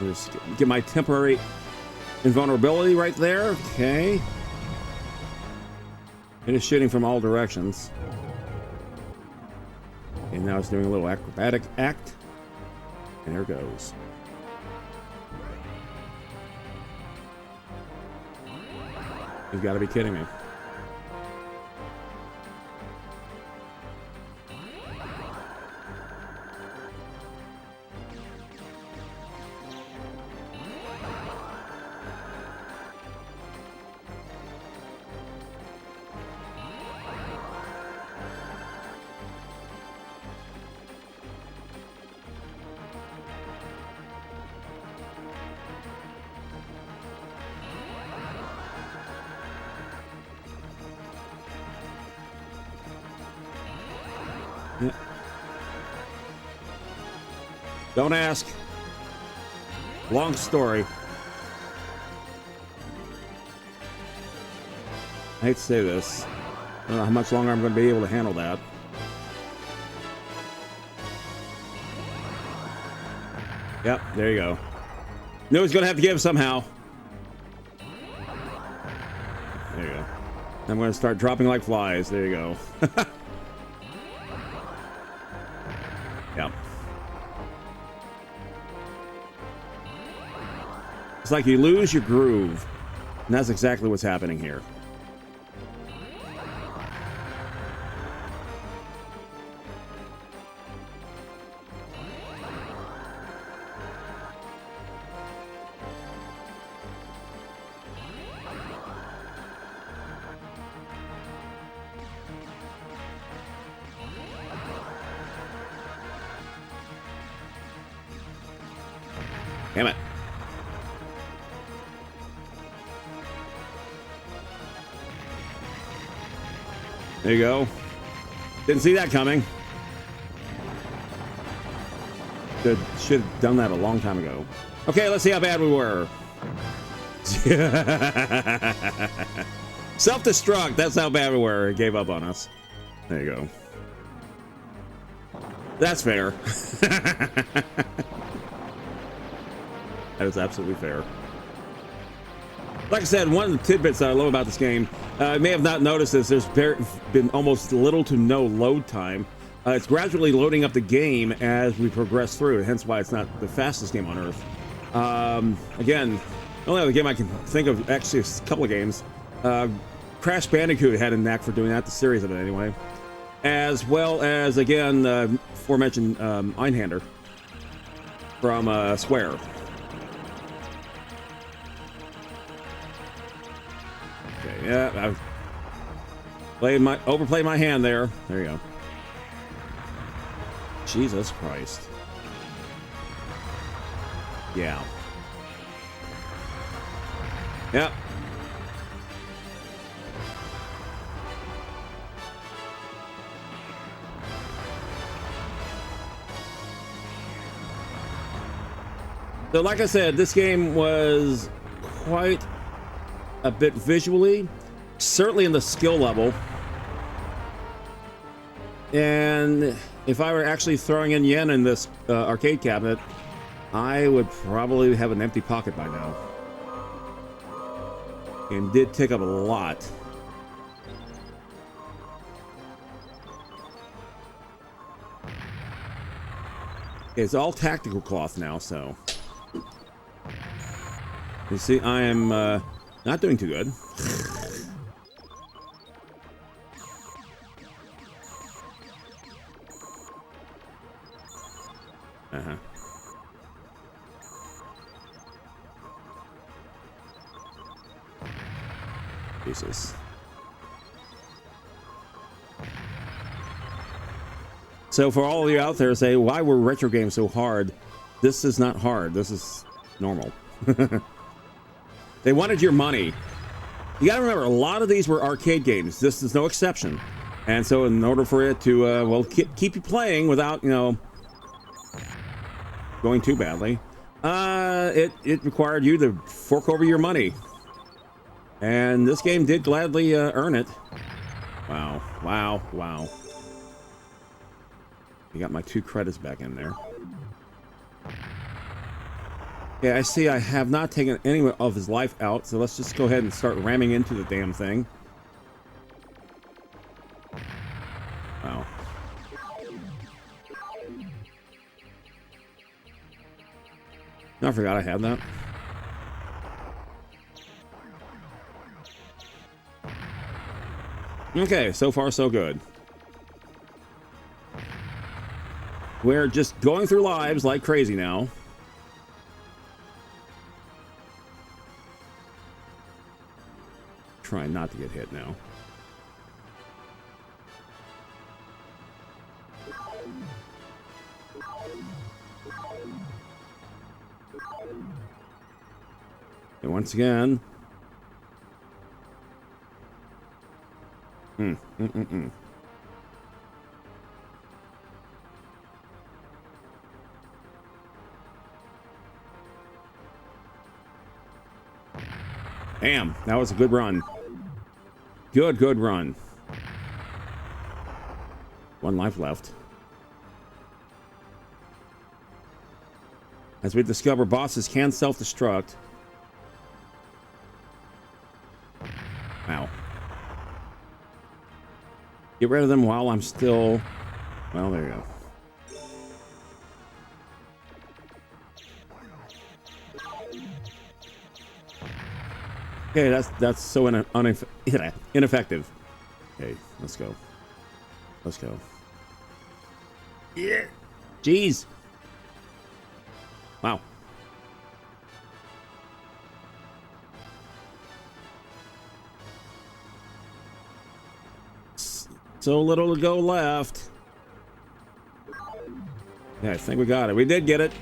Just get my temporary invulnerability right there. Okay. It is shooting from all directions. And now it's doing a little acrobatic act. And there it goes. You've got to be kidding me. Don't ask. Long story. I hate to say this. I don't know how much longer I'm going to be able to handle that. Yep, there you go. Knew he's going to have to give somehow. There you go. I'm going to start dropping like flies. There you go. Yep. It's like you lose your groove, and that's exactly what's happening here. Damn it. There you go. Didn't see that coming. Should have done that a long time ago. Okay, let's see how bad we were. Self-destruct. That's how bad we were. It gave up on us. There you go. That's fair. That is absolutely fair. Like I said, one of the tidbits that I love about this game, I may have not noticed this, there's been almost little to no load time. It's gradually loading up the game as we progress through, hence why it's not the fastest game on Earth. Again, the only other game I can think of, actually a couple of games, Crash Bandicoot had a knack for doing that, the series of it anyway. As well as, again, aforementioned Einhander from Square. Okay, yeah, I've overplayed my hand there. There you go. Jesus Christ. Yeah. Yep. So like I said, this game was quite a bit visually, certainly in the skill level. And if I were actually throwing in yen in this arcade cabinet, I would probably have an empty pocket by now. And did take up a lot. It's all tactical cloth now, so. You see, I am not doing too good. Uh-huh. Jesus. So for all of you out there say, why were retro games so hard? This is not hard. This is normal. They wanted your money. You gotta remember, a lot of these were arcade games. This is no exception. And so in order for it to, well, keep you playing without, you know, going too badly, it required you to fork over your money. And this game did gladly earn it. Wow, wow, wow. You got my 2 credits back in there. Yeah, I see I have not taken any of his life out, so let's just go ahead and start ramming into the damn thing. Wow. I forgot I had that. Okay, so far so good. We're just going through lives like crazy now. Trying not to get hit now. And once again. Damn, that was a good run. Good run. 1 life left. As we discover, bosses can self-destruct. Wow. Get rid of them while I'm still... Well, there you go. Okay, that's so ineffective. Okay, let's go. Let's go. Yeah. Jeez. Wow. So little to go left. Yeah, I think we got it. We did get it.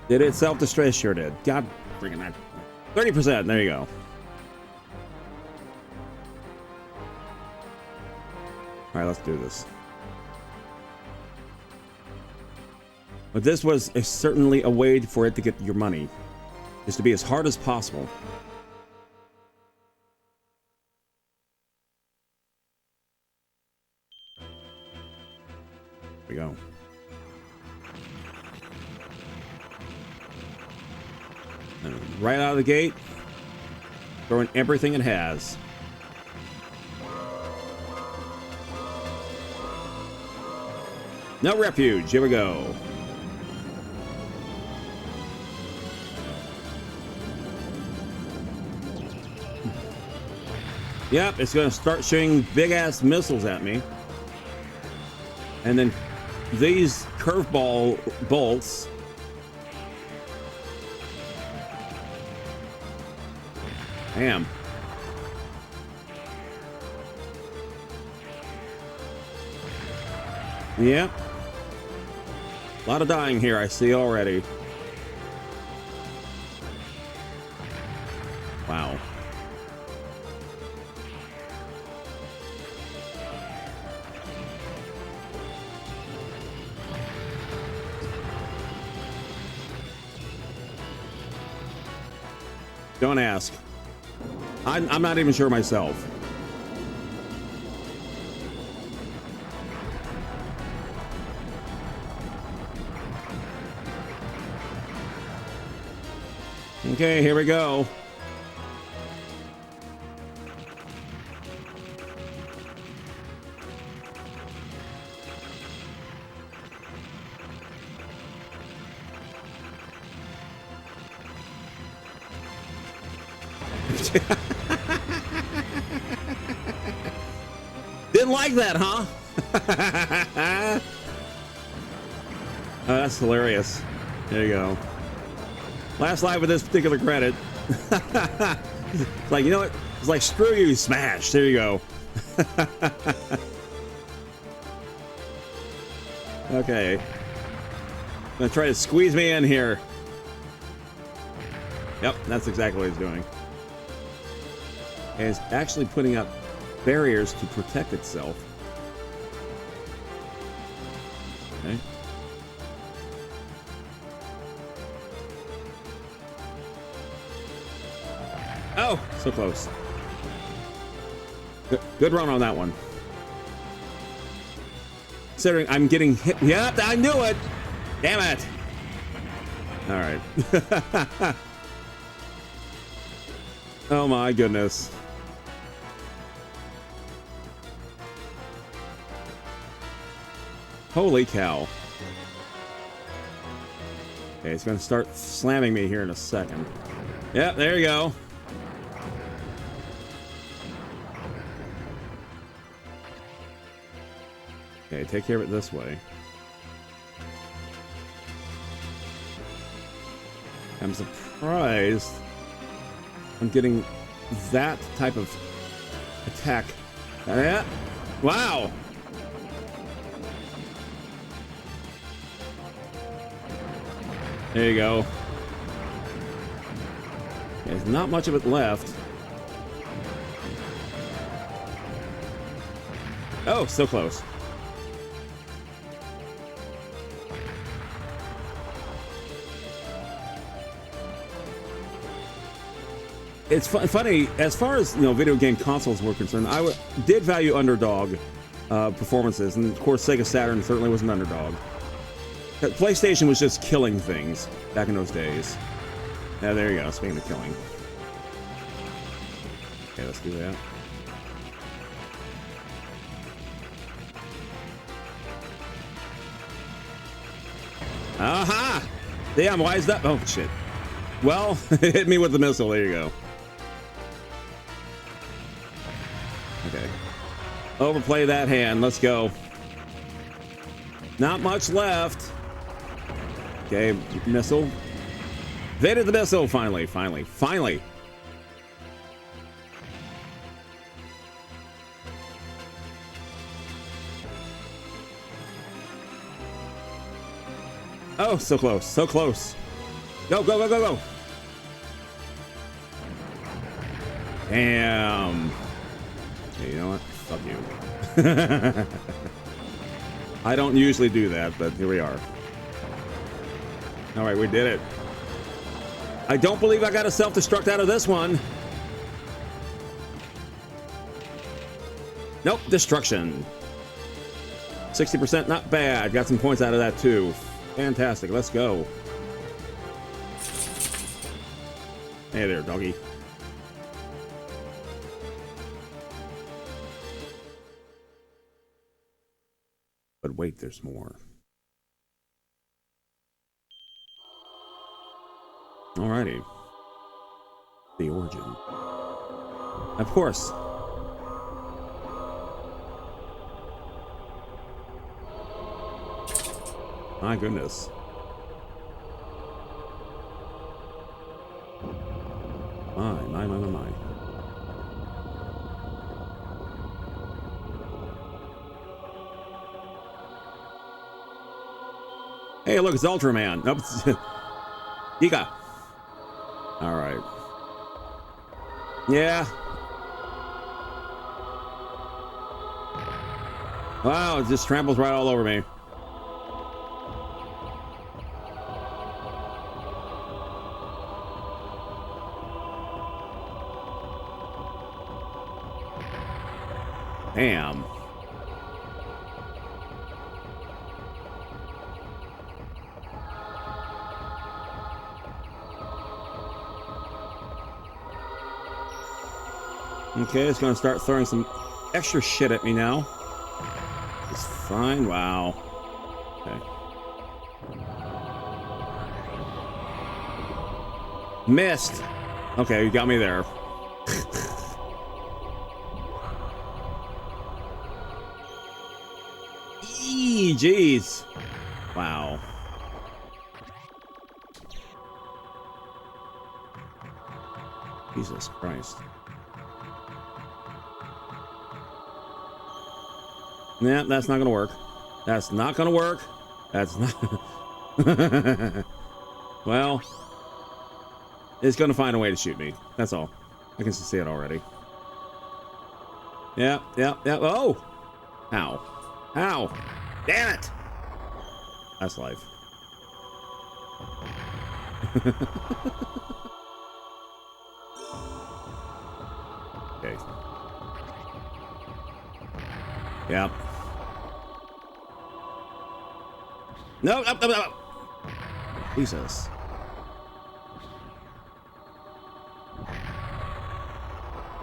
Did it self-destruct? Sure did. God freaking that. 30%. There you go. All right, let's do this. But this was certainly a way for it to get your money, is to be as hard as possible. There we go. And right out of the gate, throwing everything it has. No refuge. Here we go. Yep, it's going to start shooting big-ass missiles at me. And then these curveball bolts. Damn. Yep. A lot of dying here, I see already. Wow. Don't ask. I'm not even sure myself. Okay, here we go. Didn't like that, huh? Oh, that's hilarious. There you go. Last live with this particular credit. It's like, you know what? It's like, screw you, smash. There you go. Okay. Gonna try to squeeze me in here. Yep, that's exactly what he's doing. And it's actually putting up barriers to protect itself. Okay. Oh, so close. Good run on that one. Considering I'm getting hit. Yep, I knew it. Damn it. All right. Oh my goodness. Holy cow. Okay, it's going to start slamming me here in a second. Yep, there you go. Okay, take care of it this way. I'm surprised I'm getting that type of attack. Yeah. Wow. There you go. There's not much of it left. Oh, so close. It's funny, as far as, you know, video game consoles were concerned, I did value underdog performances, and of course Sega Saturn certainly was an underdog. PlayStation was just killing things back in those days. Yeah, there you go, speaking of killing. Okay, let's do that. Aha! Yeah, I'm wised up. Oh, shit. Well, hit me with the missile. There you go. Okay. Overplay that hand. Let's go. Not much left. Okay, missile. Evaded the missile. Finally. Oh, so close. So close. Go. Damn. Okay, you know what? Fuck you. I don't usually do that, but here we are. All right, we did it. I don't believe I got a self-destruct out of this one. Nope, destruction. 60%, not bad. Got some points out of that too. Fantastic, let's go. Hey there, doggy. But wait, there's more. Alrighty. The origin. Of course. My goodness. My. Hey, look, it's Ultraman. Nope. Giga. All right. Yeah. Wow, it just tramples right all over me. Damn. Okay, it's gonna start throwing some extra shit at me now. It's fine. Wow. Okay. Missed. Okay, you got me there. Eee, jeez. Wow. Jesus Christ. Yeah, that's not gonna work. That's not gonna work. That's not. Well, it's gonna find a way to shoot me. That's all. I can see it already. Yeah, yeah, yeah. Oh! Ow. Ow! Damn it! That's life. Okay. Yep. No, up, up, up. Jesus.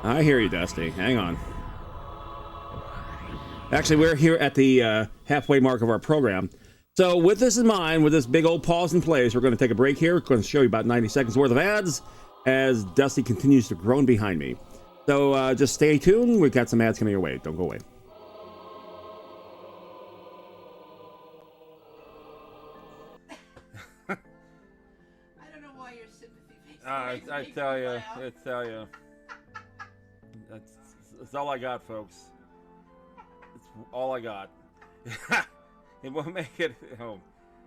I hear you, Dusty. Hang on. Actually, we're here at the halfway mark of our program. So with this in mind, with this big old pause in place, we're going to take a break here. We're going to show you about 90 seconds worth of ads as Dusty continues to groan behind me. So just stay tuned. We've got some ads coming your way. Don't go away. I tell you, that's all I got, folks. It's all I got. It won't make it home.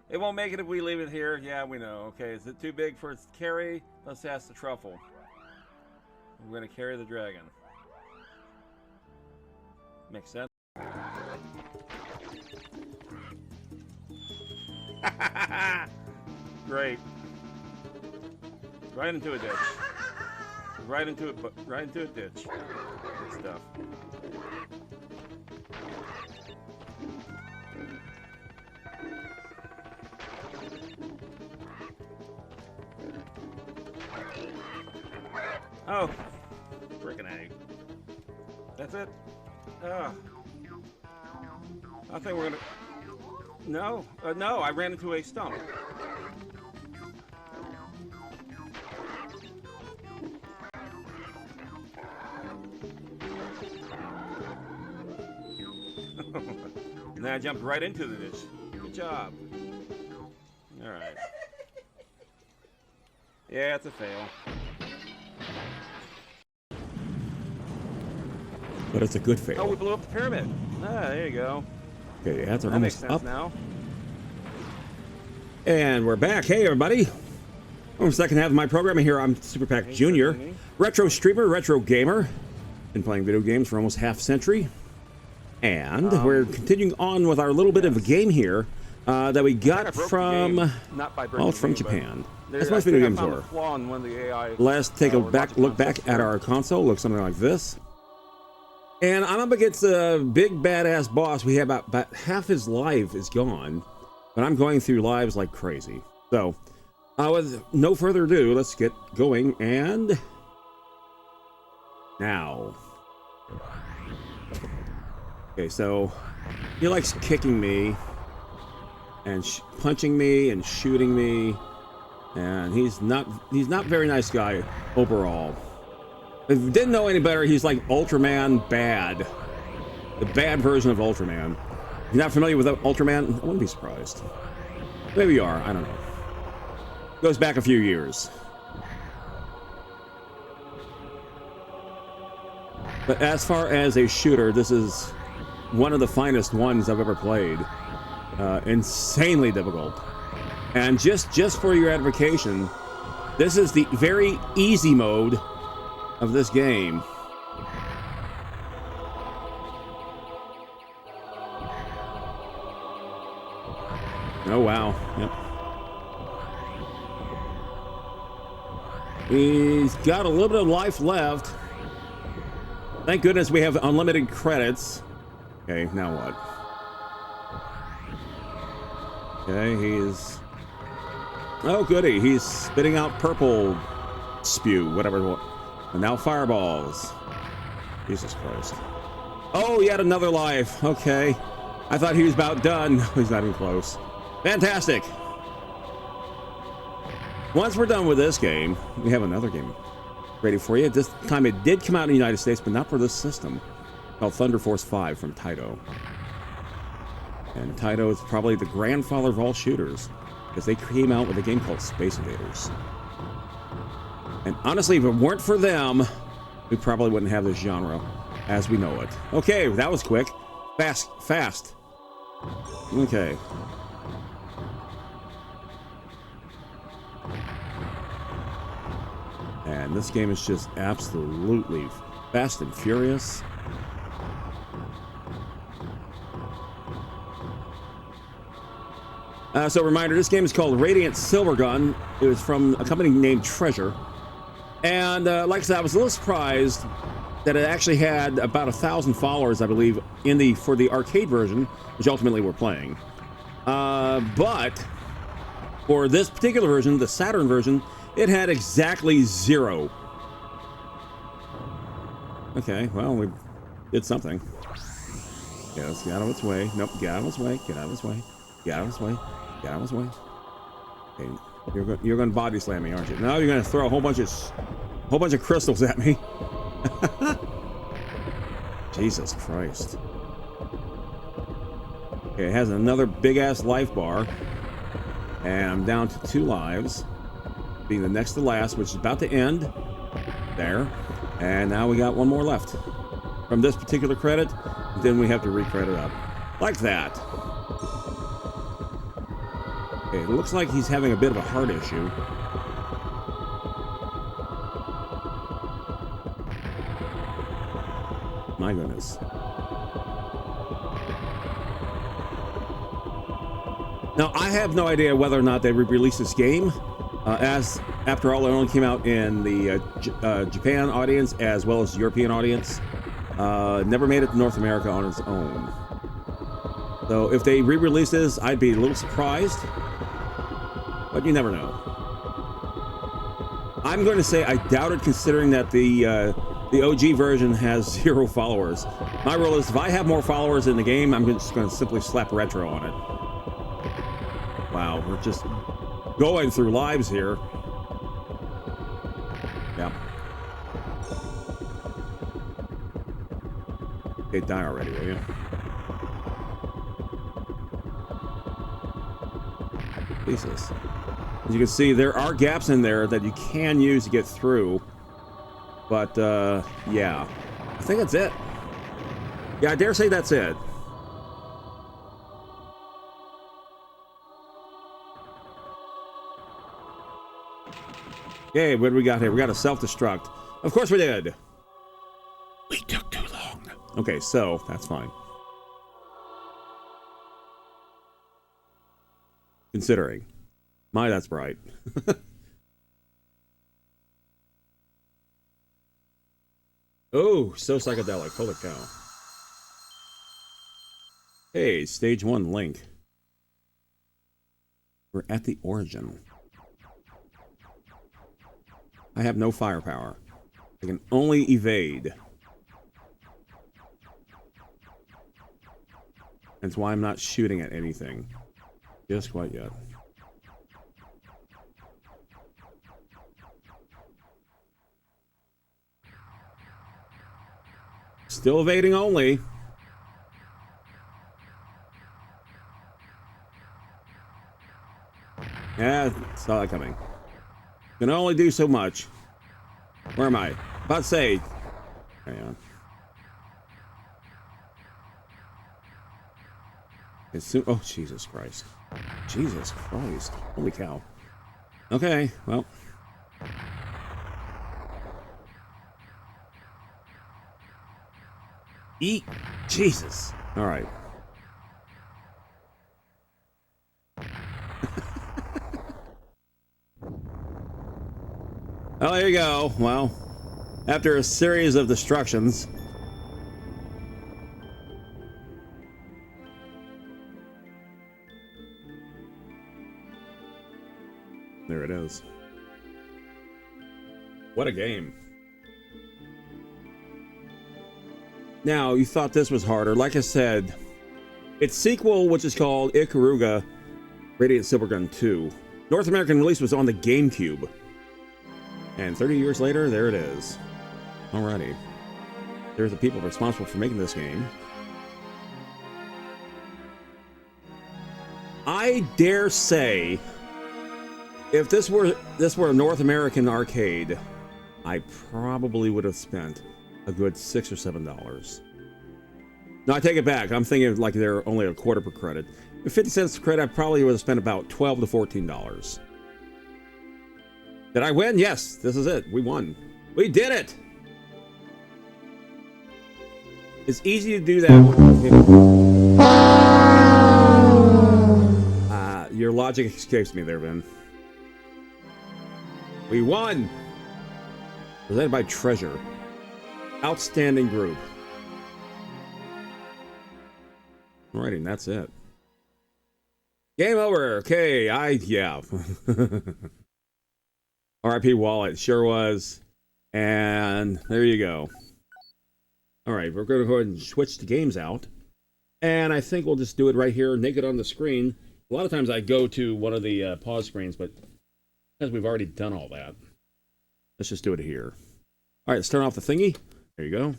It won't make it if we leave it here. Yeah, we know. Okay, is it too big for its carry? Let's ask the truffle. We're gonna carry the dragon. Makes sense. Great. Right into a ditch. Right into it. Right into a ditch. Good stuff. Oh, freaking A. That's it. I think we're gonna. No, no. I ran into a stump. And then I jumped right into the ditch. Good job. All right. Yeah, it's a fail. But it's a good fail. Oh, we blew up the pyramid. Ah, there you go. Okay, ads are That makes almost sense up now. And we're back. Hey, everybody. On the second half of my program here, I'm Super Pac Jr., retro streamer, retro gamer. Been playing video games for almost half a century. And we're continuing on with our little bit of a game here that we got from, well, it's from Japan. That's most video games were. Let's take a look back at our console. Looks something like this. And I'm up against a big badass boss. We have about half his life is gone, but I'm going through lives like crazy. So, with no further ado, let's get going. And now, okay, so he likes kicking me and punching me and shooting me, and he's not very nice guy overall. If you didn't know any better, he's like Ultraman bad. The bad version of Ultraman. If you're not familiar with Ultraman, I wouldn't be surprised. Maybe you are, I don't know. Goes back a few years. But as far as a shooter, this is one of the finest ones I've ever played. Insanely difficult. And just for your edification, this is the very easy mode of this game. Oh, wow. Yep. He's got a little bit of life left. Thank goodness we have unlimited credits. Okay, now what? Okay, he's... Oh, goody. He's spitting out purple spew, whatever. And now fireballs. Jesus Christ. Oh, yet another life. Okay. I thought he was about done. He's not even close. Fantastic. Once we're done with this game, we have another game ready for you. This time it did come out in the United States, but not for this system. Called Thunder Force 5 from Taito. And Taito is probably the grandfather of all shooters, because they came out with a game called Space Invaders. And honestly, if it weren't for them, we probably wouldn't have this genre as we know it. Okay, that was quick. Fast. Okay. And this game is just absolutely fast and furious. So reminder, this game is called Radiant Silvergun. It was from a company named Treasure. And like I said, I was a little surprised that it actually had about 1,000 followers, I believe, for the arcade version, which ultimately we're playing. But for this particular version, the Saturn version, it had exactly 0. Okay, well, we did something. Yeah, let's get out of its way. Nope, get out of its way. Get out of its way. Get out of its way. Get out of its way. Okay, you're going to body slam me, aren't you? Now you're going to throw a whole bunch of crystals at me. Jesus Christ. Okay, it has another big ass life bar, and I'm down to 2 lives, being the next to last, which is about to end there. And now we got 1 more left from this particular credit. Then we have to re-credit up like that. Okay, it looks like he's having a bit of a heart issue. My goodness. Now, I have no idea whether or not they re-released this game, as after all, it only came out in the Japan audience as well as the European audience. Never made it to North America on its own. So if they re-release this, I'd be a little surprised, but you never know. I'm going to say I doubt it, considering that the OG version has 0 followers. My rule is if I have more followers in the game, I'm just going to simply slap retro on it. Wow, we're just going through lives here. Yeah. Okay, die already, will you? Jesus. As you can see, there are gaps in there that you can use to get through. But, yeah. I think that's it. Yeah, I dare say that's it. Okay, what do we got here? We got a self-destruct. Of course we did. We took too long. Okay, so that's fine. Considering. My, that's bright. Oh, so psychedelic. Holy cow. Hey, stage 1 Link. We're at the origin. I have no firepower. I can only evade. That's why I'm not shooting at anything. Just quite yet. Still evading only. Yeah, saw that coming. Can only do so much. Where am I? About to say. Hang on. Oh, Jesus Christ. Jesus Christ. Holy cow. Okay, well. Eat. Jesus. All right. Oh, there you go. Well, after a series of destructions. There it is. What a game. Now, you thought this was harder. Like I said, its sequel, which is called Ikaruga Radiant Silvergun 2. North American release was on the GameCube. And 30 years later, there it is. Alrighty. There's the people responsible for making this game. I dare say, if this were a North American arcade, I probably would have spent a good $6 or $7. No, I take it back. I'm thinking like they're only a quarter per credit. With 50 cents credit, I probably would have spent about $12 to $14. Did I win? Yes, this is it. We won. We did it. It's easy to do that. Your logic escapes me there, Ben. We won. Presented by Treasure. Outstanding group. Alrighty, and that's it. Game over. Okay, yeah. RIP Wallet, sure was. And there you go. Alright, we're going to go ahead and switch the games out. And I think we'll just do it right here, naked on the screen. A lot of times I go to one of the pause screens, but because we've already done all that, let's just do it here. Alright, let's turn off the thingy. There you go.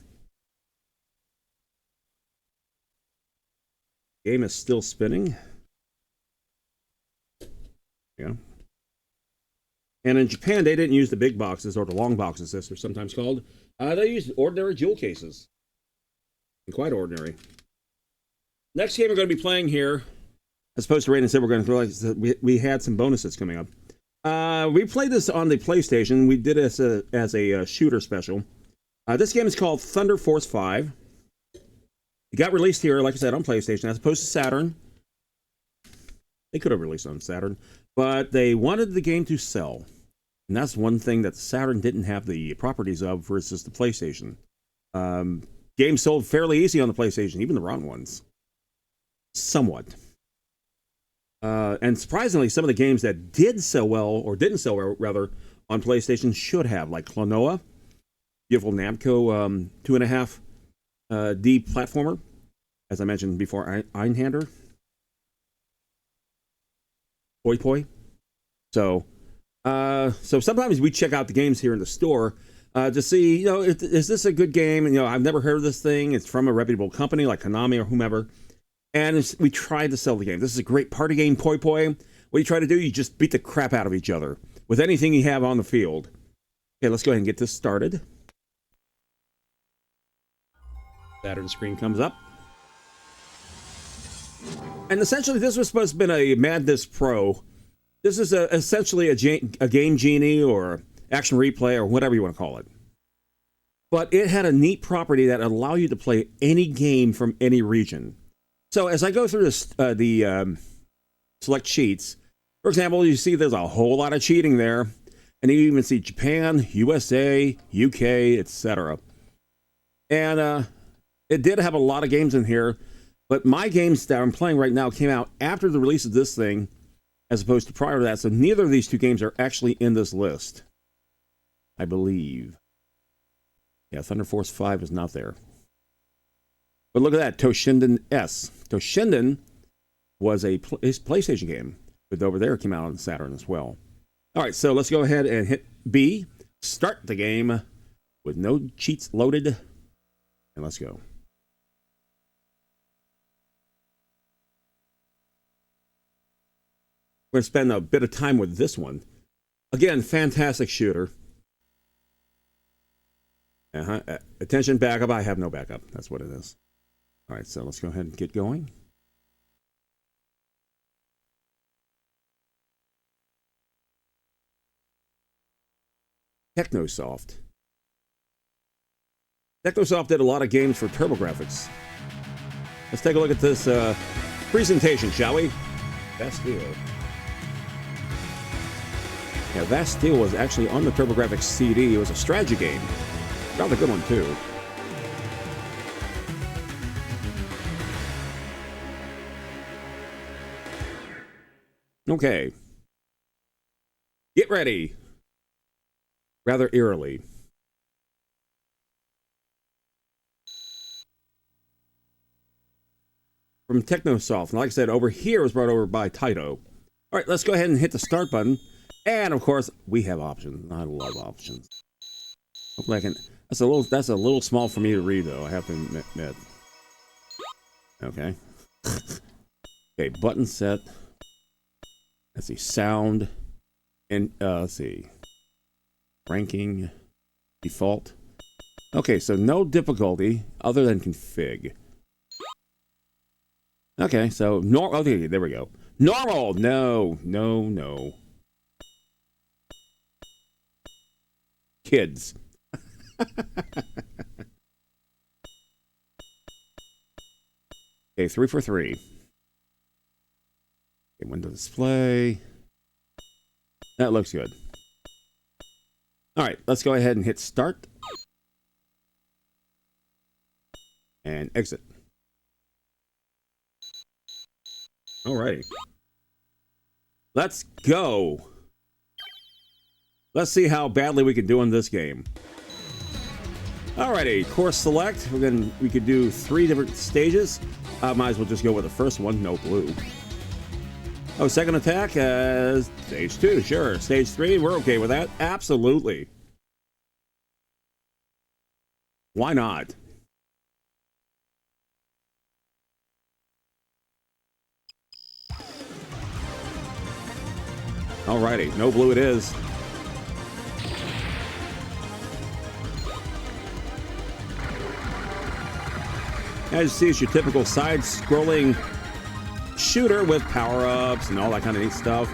Game is still spinning. There you go. And in Japan, they didn't use the big boxes, or the long boxes, as they're sometimes called. They used ordinary jewel cases. And quite ordinary. Next game we're going to be playing here, as opposed to Radiant Silvergun, we had some bonuses coming up. We played this on the PlayStation. We did it as a shooter special. This game is called Thunder Force 5. It got released here, like I said, on PlayStation, as opposed to Saturn. They could have released it on Saturn, but they wanted the game to sell. And that's one thing that Saturn didn't have the properties of versus the PlayStation. Games sold fairly easy on the PlayStation, even the rotten ones. Somewhat. And surprisingly, some of the games that did sell well, or didn't sell well, rather, on PlayStation should have, like Klonoa, beautiful Namco 2.5D platformer, as I mentioned before, Einhander, Poi Poi. So sometimes we check out the games here in the store to see, is this a good game? And, I've never heard of this thing. It's from a reputable company like Konami or whomever. And we try to sell the game. This is a great party game, Poi Poi. What you try to do, you just beat the crap out of each other with anything you have on the field. Okay, let's go ahead and get this started. Saturn screen comes up. And essentially, this was supposed to have been a Madness Pro. This is essentially a Game Genie or Action Replay or whatever you want to call it. But it had a neat property that allowed you to play any game from any region. So as I go through the select sheets, for example, you see there's a whole lot of cheating there. And you even see Japan, USA, UK, etc. And it did have a lot of games in here. But my games that I'm playing right now came out after the release of this thing, as opposed to prior to that. So neither of these two games are actually in this list, I believe. Yeah, Thunder Force 5 is not there. But look at that, Toshinden S. Toshinden was a PlayStation game, but over there it came out on Saturn as well. All right, so let's go ahead and hit B. Start the game with no cheats loaded, and let's go. We're going to spend a bit of time with this one. Again, fantastic shooter. Attention, backup. I have no backup. That's what it is. All right, so let's go ahead and get going. Technosoft. Technosoft did a lot of games for TurboGrafx. Let's take a look at this presentation, shall we? Bastille. Yeah, Bastille was actually on the TurboGrafx CD. It was a strategy game. Rather good one, too. Okay. Get ready. Rather eerily. From Technosoft. And like I said, over here was brought over by Taito. All right, let's go ahead and hit the start button. And of course, we have options. I love options. Hopefully I can. That's a little small for me to read, though. I have to admit. Okay. Okay, button set. Let's see, sound, and let's see, ranking, default. Okay, so no difficulty other than config. Okay, so okay, there we go. Normal, no. Kids. Okay, 3 for 3. Okay, window display. That looks good. All right, let's go ahead and hit start. And exit. All righty. Let's go. Let's see how badly we can do in this game. Alrighty, course select. We could do 3 different stages. Might as well just go with the first one, no blue. Oh, second attack, stage 2, sure. Stage 3, we're okay with that. Absolutely. Why not? Alrighty, no blue it is. As you see, it's your typical side-scrolling shooter with power-ups and all that kind of neat stuff.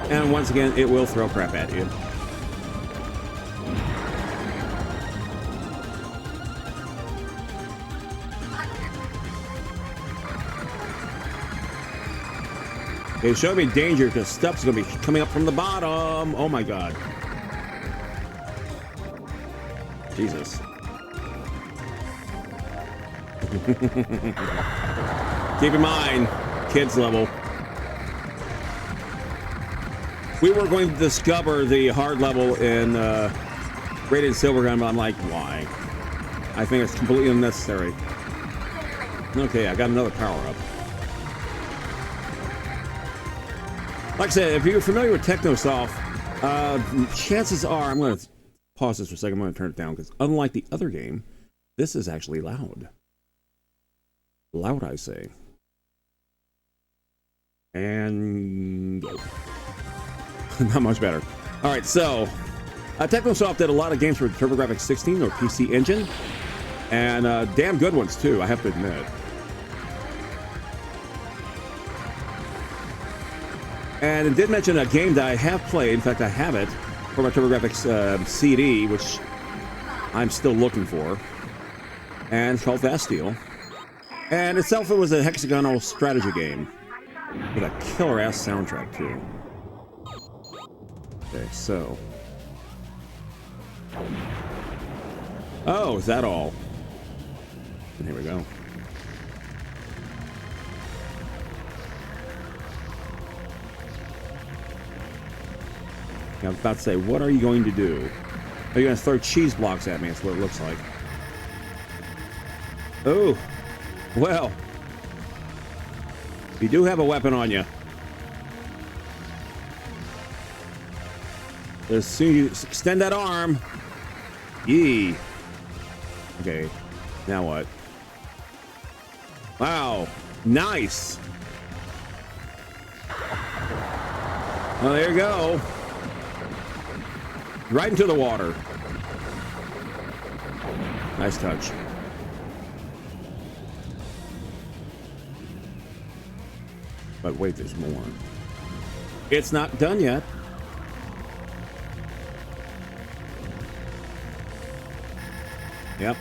And once again, it will throw crap at you. It showed me danger because stuff's going to be coming up from the bottom. Oh my god. Jesus. Keep in mind, kids level. We were going to discover the hard level in Rated Silvergun, but I'm like, why? I think it's completely unnecessary. Okay, I got another power-up. Like I said, if you're familiar with Technosoft, chances are, I'm going to pause this for a second, I'm going to turn it down, because unlike the other game, this is actually loud. Loud, I say. And go. Not much better. All right, so Technosoft did a lot of games for TurboGrafx 16 or PC Engine, and damn good ones too, I have to admit. And it did mention a game that I have played. In fact, I have it for my TurboGrafx CD, which I'm still looking for, and it's called Bastille. And itself, it was a hexagonal strategy game with a killer-ass soundtrack too. Okay, so. Oh, is that all? And here we go. I was about to say, what are you going to do? Are you going to throw cheese blocks at me? That's what it looks like. Oh, well. You do have a weapon on you. As soon as you extend that arm. Yee. Okay, now what? Wow, nice. Well, there you go. Right into the water. Nice touch. But wait, there's more. It's not done yet. Yep.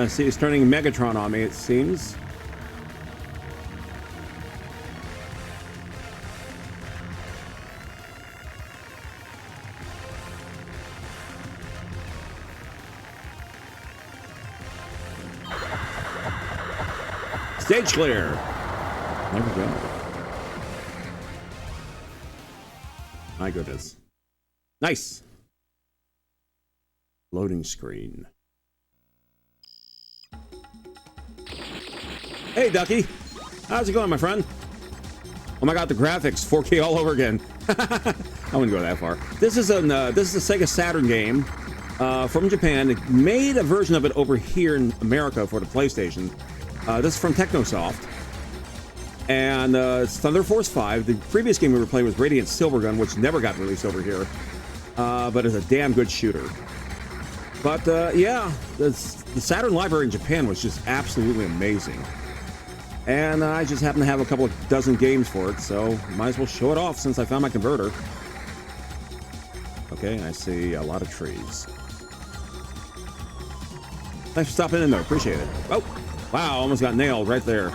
See, it's turning Megatron on me, it seems. Stage clear. There we go. My goodness. Nice. Loading screen. Hey, Ducky. How's it going, my friend? Oh my God, the graphics, 4K all over again. I wouldn't go that far. This is a Sega Saturn game from Japan. It made a version of it over here in America for the PlayStation. This is from Technosoft. And it's Thunder Force 5. The previous game we were playing was Radiant Silvergun, which never got released over here. But it's a damn good shooter. But yeah, the Saturn library in Japan was just absolutely amazing. And I just happen to have a couple of dozen games for it, so might as well show it off since I found my converter. Okay, I see a lot of trees. Thanks for stopping in, though. Appreciate it. Oh, wow, almost got nailed right there.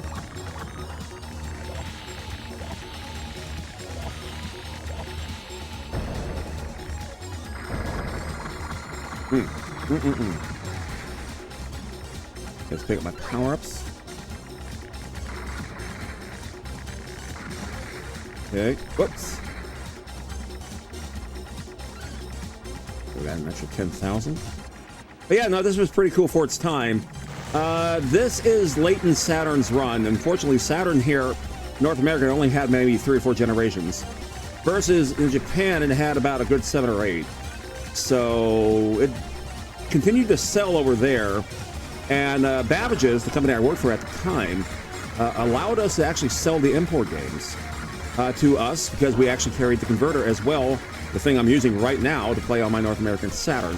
Let's pick up my power-ups. Okay, whoops. We got an extra 10,000. But yeah, no, this was pretty cool for its time. This is late in Saturn's run. Unfortunately, Saturn here, North America, only had maybe 3 or 4 generations. Versus in Japan, it had about a good 7 or 8. So it continued to sell over there. And Babbage's, the company I worked for at the time, allowed us to actually sell the import games to us because we actually carried the converter as well, the thing I'm using right now to play on my North American Saturn.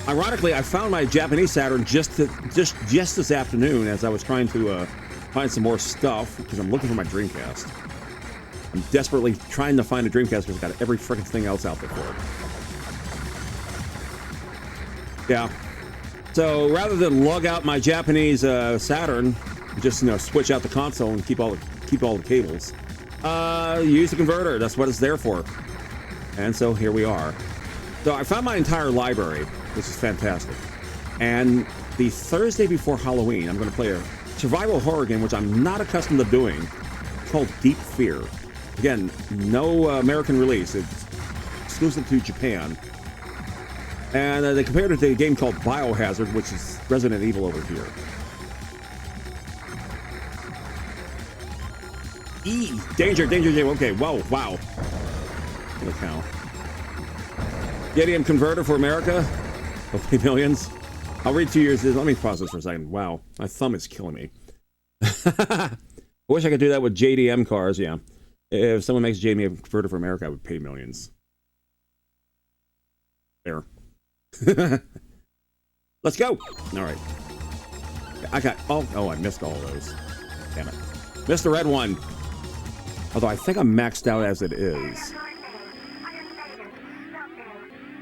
Ironically, I found my Japanese Saturn just this afternoon as I was trying to find some more stuff because I'm looking for my Dreamcast. I'm desperately trying to find a Dreamcast because I've got every freaking thing else out there for it. Yeah. So rather than lug out my Japanese Saturn, just switch out the console and keep all the cables. Use the converter. That's what it's there for. And so here we are. So I found my entire library, which is fantastic. And the Thursday before Halloween, I'm going to play a survival horror game, which I'm not accustomed to doing, called Deep Fear. Again, no American release. It's exclusive to Japan. And they compared it to a game called Biohazard, which is Resident Evil over here. Danger, danger. Okay, whoa, wow. Holy cow. Yetium converter for America. Hopefully millions. I'll read 2 years. Let me pause this for a second. Wow, my thumb is killing me. I wish I could do that with JDM cars, yeah. If someone makes JDM converter for America, I would pay millions. There. Let's go. All right. I got I missed all those. Damn it. Missed the red one. Although I think I'm maxed out as it is.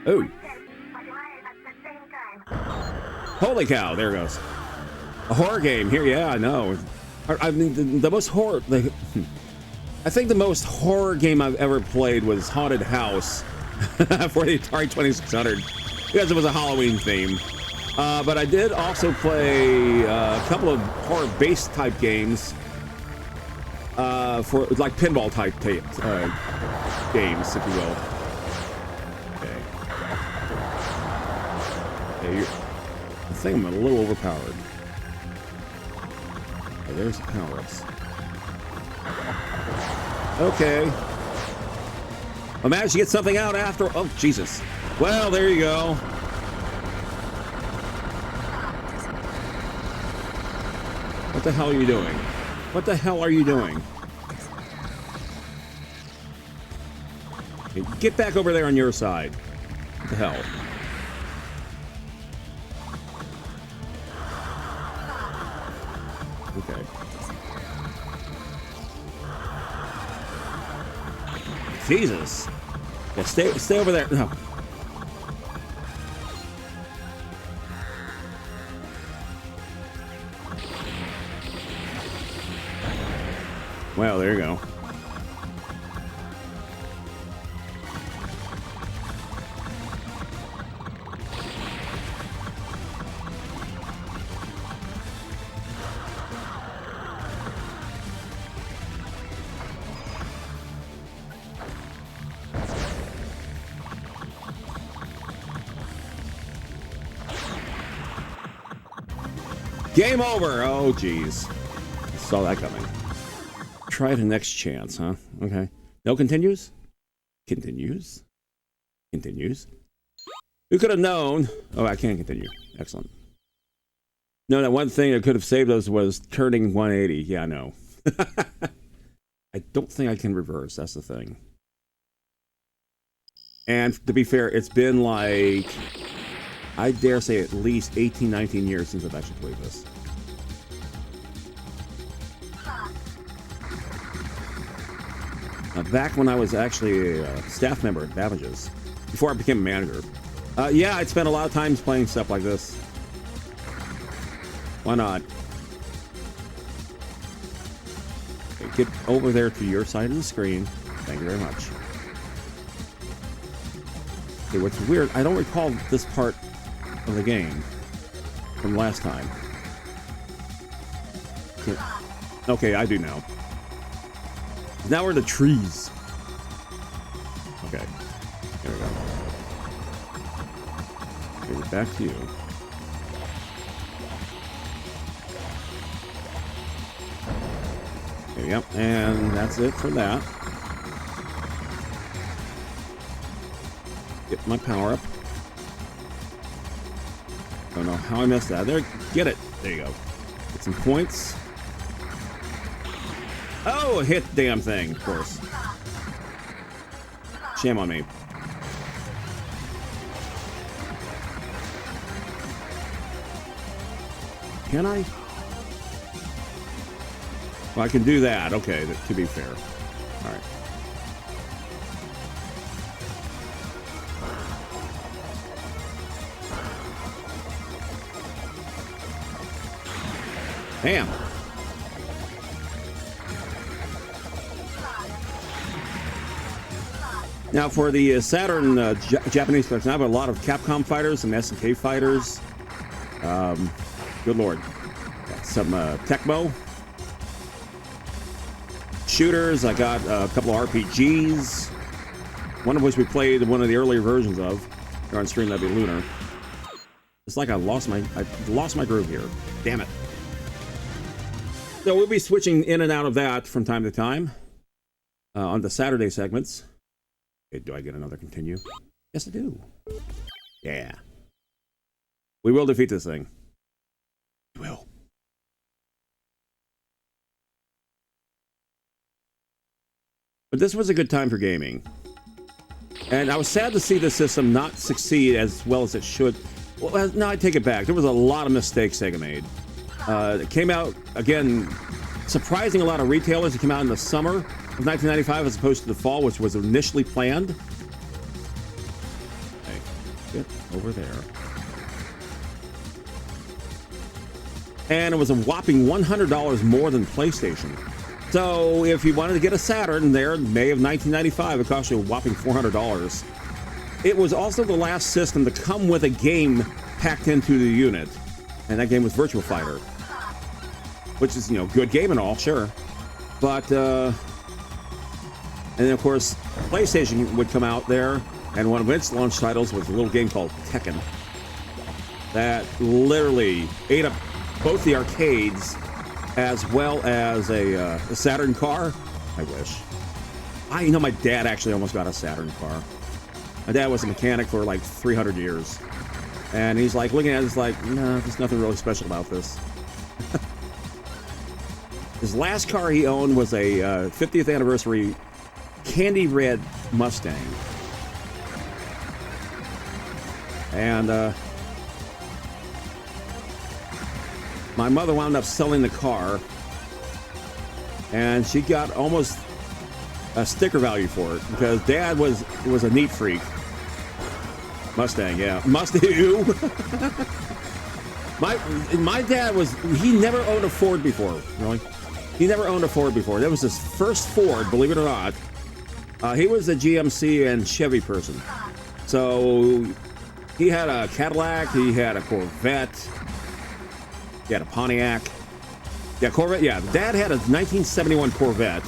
Oh. Holy cow, there it goes. A horror game here, yeah, I know. I mean, the most horror... I think the most horror game I've ever played was Haunted House for the Atari 2600 because it was a Halloween theme. But I did also play a couple of horror-based type games for like pinball type games, if you will. Okay. I think I'm a little overpowered. Oh, there's the power-ups. Okay. I managed to get something out after. Oh, Jesus. Well, there you go. What the hell are you doing? What the hell are you doing? Okay, get back over there on your side. What the hell? Okay. Jesus. Yeah, stay over there. No. Well, there you go. Game over. Oh, geez. Saw that coming. Try the next chance, huh? Okay. No continues? Continues. Continues. Who could have known? Oh, I can't continue. Excellent. No, that one thing that could have saved us was turning 180. Yeah, I know. I don't think I can reverse. That's the thing. And to be fair, it's been like, I dare say at least 18, 19 years since I've actually played this. Back when I was actually a staff member at Babage's, before I became a manager. Yeah, I'd spent a lot of time playing stuff like this. Why not? Okay, get over there to your side of the screen. Thank you very much. Okay, what's weird, I don't recall this part of the game from last time. Okay, I do now. Now we're in the trees. Okay. There we go. Okay, we're back to you. Okay, yep, and that's it for that. Get my power up. Don't know how I missed that. There, get it. There you go. Get some points. Oh, hit the damn thing, of course. Shame on me. Can I? Well, I can do that. Okay, to be fair. All right. Damn. Now for the Saturn Japanese collection, I have a lot of Capcom fighters, some SNK fighters. Good lord. Got some Tecmo shooters. I got a couple of RPGs. One of which we played one of the earlier versions of. Here on stream, that'd be Lunar. It's like I lost my groove here. Damn it. So we'll be switching in and out of that from time to time on the Saturday segments. Okay, do I get another continue? Yes, I do. Yeah. We will defeat this thing. We will. But this was a good time for gaming. And I was sad to see the system not succeed as well as it should. Well, no, I take it back. There was a lot of mistakes Sega made. It came out, again, surprising a lot of retailers. It came out in the summer of 1995 as opposed to the fall, which was initially planned. Okay, get over there. And it was a whopping $100 more than PlayStation. So if you wanted to get a Saturn there in May of 1995, it cost you a whopping $400. It was also the last system to come with a game packed into the unit. And that game was Virtua Fighter. Which is, you know, good game and all, sure. But, and then of course, PlayStation would come out there, and one of its launch titles was a little game called Tekken. That literally ate up both the arcades as well as a Saturn car. I wish. You know, my dad actually almost got a Saturn car. My dad was a mechanic for like 300 years. And he's like, looking at it, it's like, no, there's nothing really special about this. His last car he owned was a 50th anniversary candy red Mustang. And my mother wound up selling the car, and she got almost a sticker value for it because Dad was a neat freak. Mustang, yeah, Mustang. my dad he never owned a Ford before. Really, he never owned a Ford before. That was his first Ford, believe it or not. He was a GMC and Chevy person, so he had a Cadillac, he had a Corvette, he had a Pontiac. Yeah, Corvette. Yeah, Dad had a 1971 Corvette,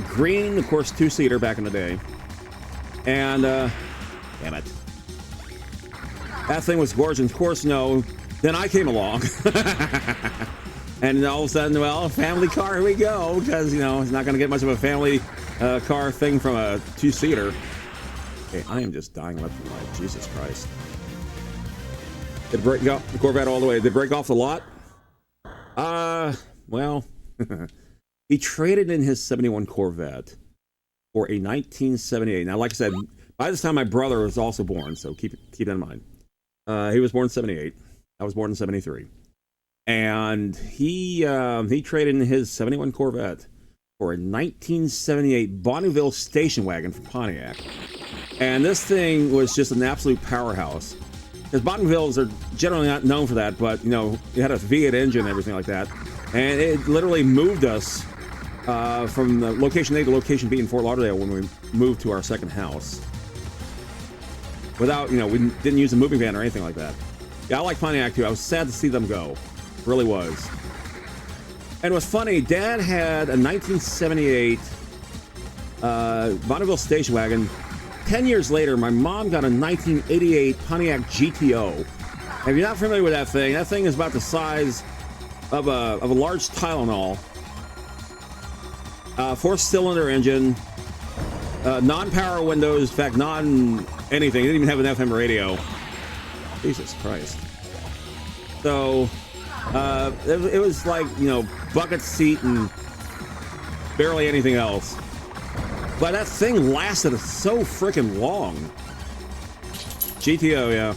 green, of course, two-seater back in the day, and damn it, that thing was gorgeous. Of course, no. Then I came along, and all of a sudden, well, family car, here we go, because it's not going to get much of a family car thing from a two-seater. Hey, I am just dying left and right. Jesus Christ! Did it break off the Corvette all the way? Did it break off the lot? Well, he traded in his 71 Corvette for a 1978. Now, like I said, by this time my brother was also born, so keep that in mind. He was born in 78. I was born in 73. And he traded in his 71 Corvette for a 1978 Bonneville station wagon from Pontiac. And this thing was just an absolute powerhouse. Because Bonneville's are generally not known for that, but, it had a V8 engine and everything like that. And it literally moved us from the location A to location B in Fort Lauderdale when we moved to our second house. Without, we didn't use a moving van or anything like that. Yeah, I like Pontiac too. I was sad to see them go. Really was. And it was funny, Dad had a 1978 Bonneville station wagon. 10 years later, my mom got a 1988 Pontiac GTO. If you're not familiar with that thing is about the size of a large Tylenol. 4-cylinder engine, non-power windows, in fact, non-anything. It didn't even have an FM radio. Jesus Christ. So, it was like, bucket seat and barely anything else. But that thing lasted so freaking long. GTO, yeah.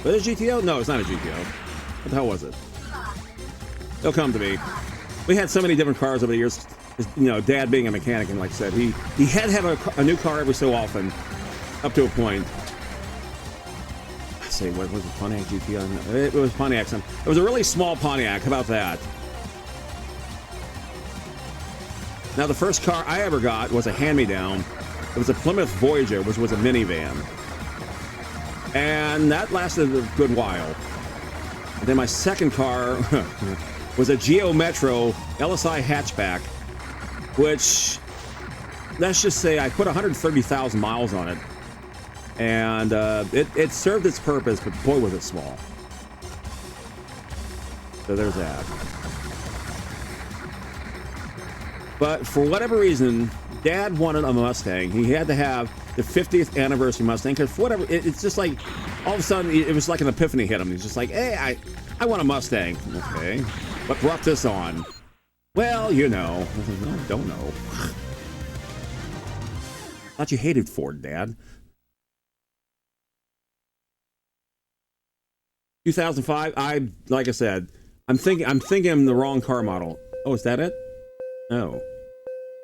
Was it a GTO? No, it's not a GTO. What the hell was it? They'll come to me. We had so many different cars over the years. Dad being a mechanic, and like I said, he had to have a new car every so often, up to a point. I say, what was it, Pontiac GTO? It was Pontiac. It was a really small Pontiac. How about that? Now, the first car I ever got was a hand-me-down. It was a Plymouth Voyager, which was a minivan. And that lasted a good while. And then my second car was a Geo Metro LSI hatchback, which, let's just say I put 130,000 miles on it. And it served its purpose, but boy, was it small. So there's that. But for whatever reason, Dad wanted a Mustang. He had to have the 50th anniversary Mustang because for whatever, it's just like all of a sudden it was like an epiphany hit him. He's just like, hey, I want a Mustang. Okay, what brought this on? Well, I don't know. Thought you hated Ford, Dad. 2005. Like I said, I'm thinking the wrong car model. Oh, is that it? No.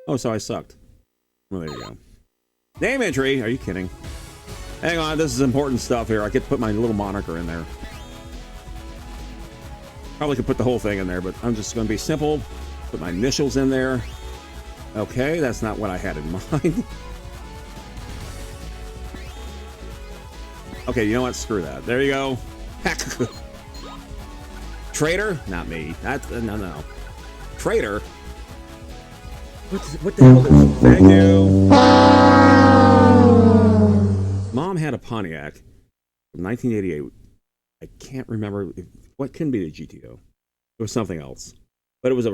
Oh, so I sucked. Well, there you go. Name entry. Are you kidding? Hang on, this is important stuff here. I get to put my little moniker in there. Probably could put the whole thing in there, but I'm just going to be simple. Put my initials in there. Okay, that's not what I had in mind. Okay, you know what? Screw that. There you go. Heck. Traitor? Not me. No. Traitor? What the hell is... Thank you. Mom had a Pontiac from 1988. I can't remember what can be the GTO. It was something else. But it was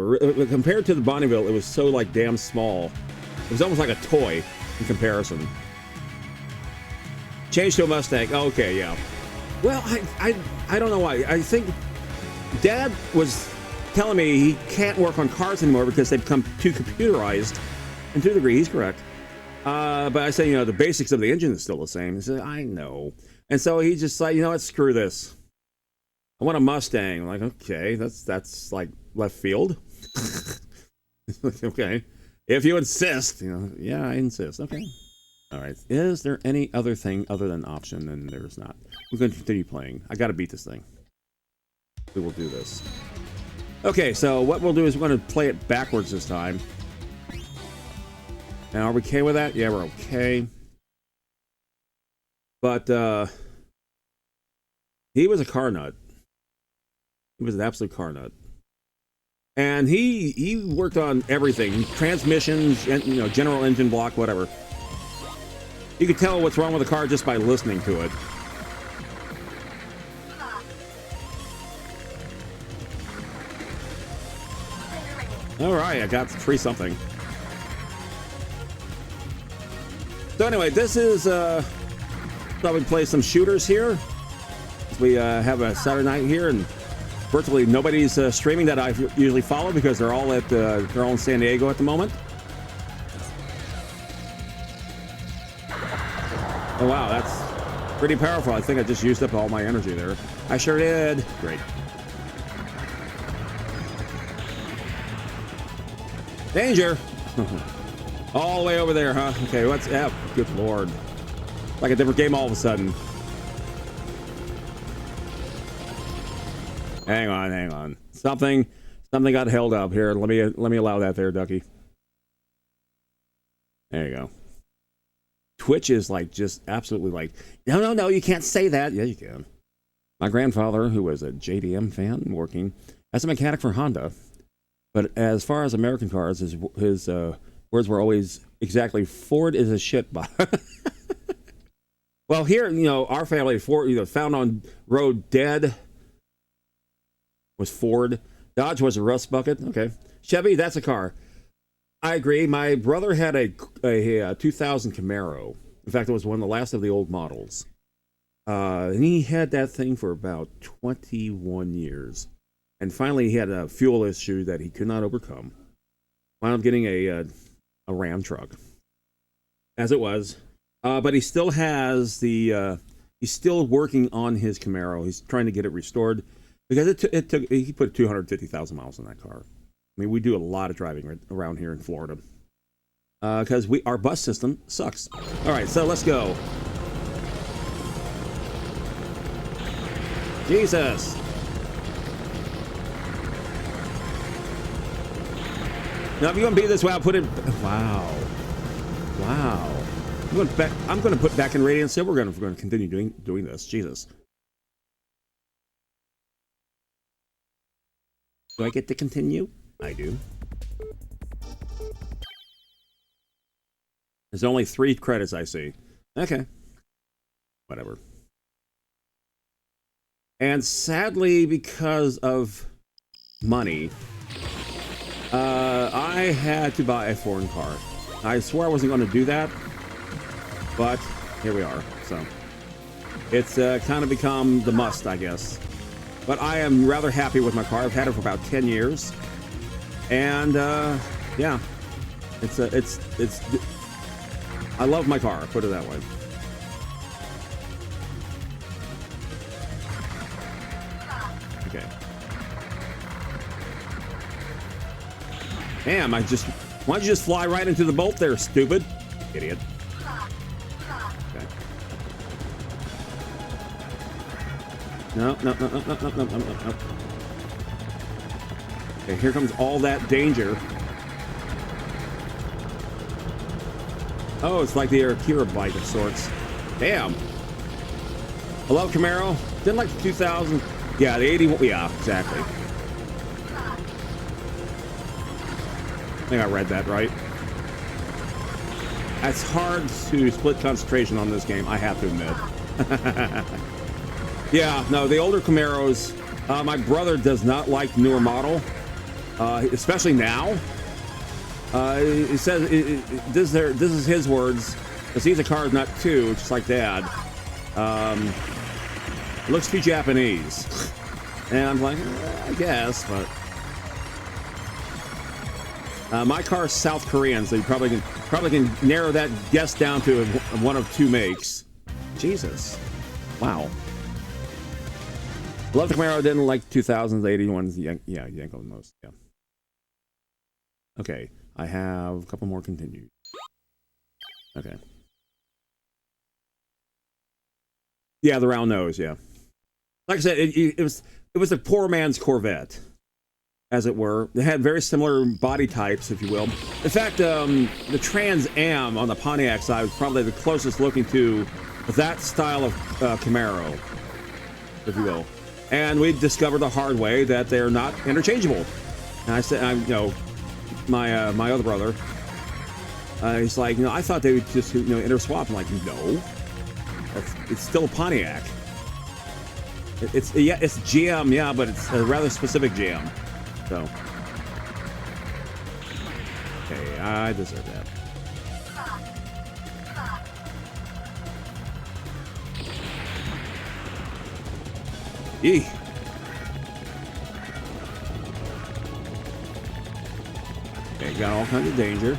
compared to the Bonneville, it was so like damn small. It was almost like a toy in comparison. Changed to a Mustang. Okay, yeah. Well, I don't know why. I think Dad was telling me he can't work on cars anymore because they've become too computerized. And to a degree, he's correct. But I say, the basics of the engine is still the same. He said, I know. And so he's just like, what, screw this. I want a Mustang. I'm like, okay, that's like left field. Okay, if you insist, you know, yeah, I insist. Okay, all right. Is there any other thing other than option? And there's not. We're going to continue playing. I got to beat this thing. We will do this. Okay, so what we'll do is we're going to play it backwards this time. Now, are we okay with that? Yeah, we're okay. But he was a car nut. He was an absolute car nut. And he worked on everything. Transmissions, you know, general engine block, whatever. You could tell what's wrong with the car just by listening to it. Alright, I got free something. So anyway, this is thought we'd play some shooters here. We have a Saturday night here, and virtually nobody's streaming that I usually follow because they're all in San Diego at the moment. Oh wow, that's pretty powerful. I think I just used up all my energy there. I sure did. Great. Danger! All the way over there, huh? Okay, what's up? Good lord. Like a different game all of a sudden. Hang on, hang on. Something got held up here. Let me allow that there, Ducky. There you go. Twitch is like just absolutely like, no, you can't say that. Yeah, you can. My grandfather, who was a JDM fan, working as a mechanic for Honda, but as far as American cars, his words were always exactly, Ford is a shit bot. Well, here, you know, our family, Ford, you know, found on road dead was Ford. Dodge was a rust bucket. Okay. Chevy, that's a car. I agree. My brother had a 2000 Camaro. In fact, it was one of the last of the old models. And he had that thing for about 21 years. And finally, he had a fuel issue that he could not overcome. Wound up getting a Ram truck, as it was. But he still has the. He's still working on his Camaro. He's trying to get it restored because it took. He put 250,000 miles on that car. I mean, we do a lot of driving around here in Florida because our bus system sucks. All right, so let's go. Jesus. Now, if you're going to be this way, I'll put it... Wow. I'm going to put back in Radiant Silvergun if we're going to continue doing this. Jesus. Do I get to continue? I do. There's only 3 credits I see. Okay. Whatever. And sadly, because of money... I had to buy a foreign car. I swore I wasn't going to do that, but here we are. So it's kind of become the must, I guess. But I am rather happy with my car. I've had it for about 10 years, and yeah, it's. I love my car. Put it that way. Okay. Damn, why don't you just fly right into the bolt there, stupid? Idiot. Okay. No. Okay, here comes all that danger. Oh, it's like the Akira bike of sorts. Damn. I love Camaro. Didn't like the 2000. Yeah, the 81. Yeah, exactly. I think I read that right. It's hard to split concentration on this game, I have to admit. Yeah, no, the older Camaros, my brother does not like newer model, especially now. He says, this is his words, because he's a car nut too, just like Dad. It looks too Japanese. And I'm like, I guess, but... my car's South Korean, so you probably can narrow that guess down to one of 2 makes. Jesus. Wow. Love the Camaro, didn't like 2000s, 81s. Yeah, Yanko the most. Yeah. Okay, I have a couple more continued. Okay. Yeah, the round nose. Yeah. Like I said, it was a poor man's Corvette, as it were. They had very similar body types, if you will. In fact, the Trans Am on the Pontiac side was probably the closest looking to that style of Camaro, if you will. And we discovered the hard way that they're not interchangeable. And I said, you know, my other brother, he's like, I thought they would just, interswap. I'm like, no, it's still a Pontiac. It's GM, yeah, but it's a rather specific GM. So, okay, I deserve that. Yee. Okay, got all kinds of danger.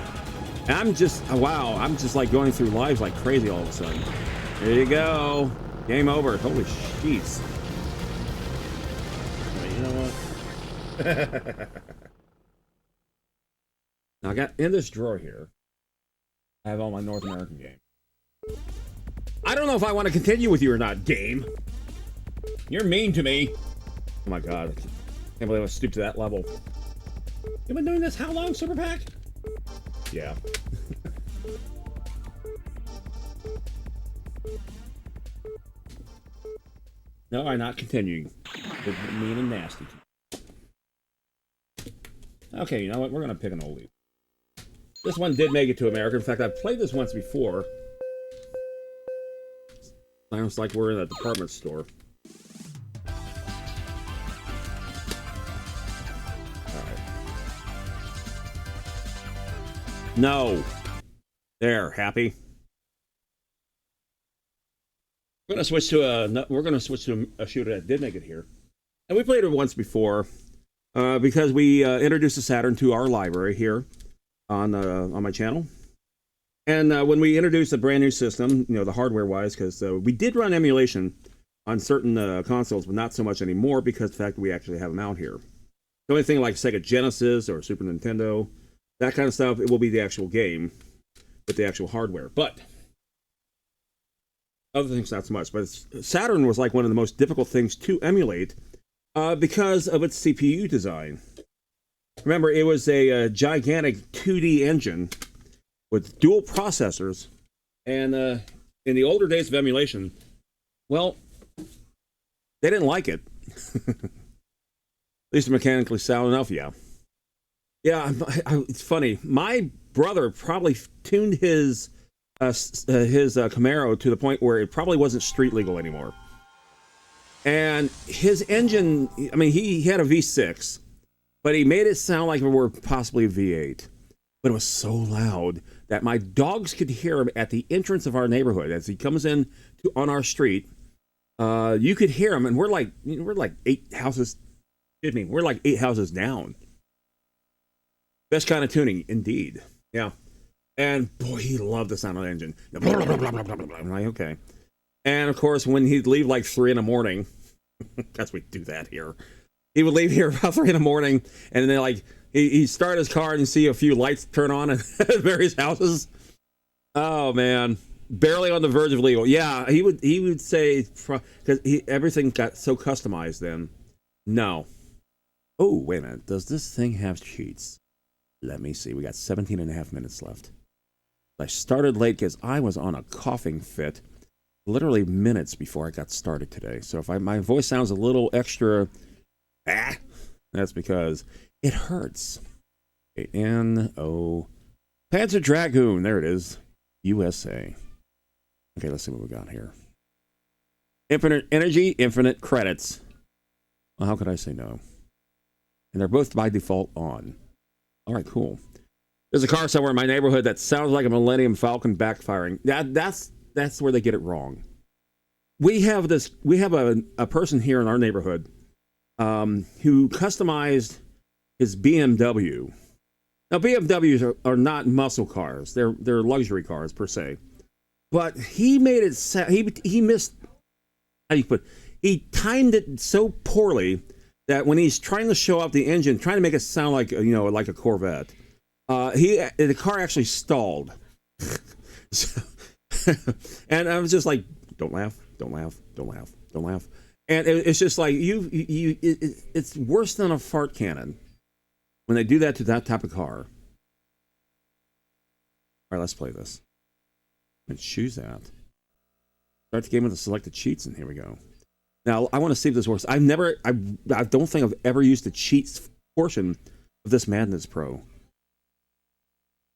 And I'm just like going through lives like crazy all of a sudden. There you go. Game over. Holy sheets. You know what? Now I got in this drawer here, I have all my North American games. I don't know if I want to continue with you or not, game. You're mean to me. Oh my god. I can't believe I stooped to that level. You've been doing this how long, Super Pack? Yeah. No, I'm not continuing. It's mean and nasty. Okay, you know what? We're going to pick an oldie. This one did make it to America. In fact, I've played this once before. Sounds like we're in a department store. Alright. No. There, happy? We're going to switch to a shooter that did make it here. And we played it once before. Because we introduced the Saturn to our library here on my channel, and when we introduced a brand new system, the hardware-wise, because we did run emulation on certain consoles, but not so much anymore because of the fact that we actually have them out here. The only thing like Sega Genesis or Super Nintendo, that kind of stuff, it will be the actual game with the actual hardware. But other things, not so much. But Saturn was like one of the most difficult things to emulate. Because of its CPU design. Remember, it was a gigantic 2D engine with dual processors. And in the older days of emulation, well, they didn't like it. At least mechanically sound enough, yeah. Yeah, it's funny. My brother probably tuned his Camaro to the point where it probably wasn't street legal anymore. And his engine, I mean, he had a V6, but he made it sound like it were possibly a V8. But it was so loud that my dogs could hear him at the entrance of our neighborhood as he comes in on our street. You could hear him, and we're like 8 houses. Excuse me, we're like 8 houses down. Best kind of tuning, indeed. Yeah. And boy, he loved the sound of the engine. I'm like, okay. And of course, when he'd leave like 3 in the morning, because we do that here, he would leave here about 3 in the morning, and then like he'd start his car and you see a few lights turn on at various houses. Oh man, barely on the verge of legal. Yeah, he would say, because everything got so customized then. No. Oh, wait a minute. Does this thing have cheats? Let me see. We got 17 and a half minutes left. I started late because I was on a coughing fit literally minutes before I got started today. So if my voice sounds a little extra, that's because it hurts. N-O. Panzer Dragoon. There it is. USA. Okay, let's see what we got here. Infinite energy, infinite credits. Well, how could I say no? And they're both by default on. All right, cool. There's a car somewhere in my neighborhood that sounds like a Millennium Falcon backfiring. That's where they get it wrong. We have a person here in our neighborhood who customized his BMW. Now BMWs are not muscle cars; they're luxury cars per se. But he made it. He missed. How do you put? he timed it so poorly that when he's trying to show off the engine, trying to make it sound like, you know, like a Corvette, the car actually stalled. So, and I was just like, don't laugh, don't laugh, don't laugh, don't laugh. And it's just like it's worse than a fart cannon when they do that to that type of car. All right, let's play this. And choose that. Start the game with the selected cheats, and here we go. Now I want to see if this works. I don't think I've ever used the cheats portion of this Madness Pro.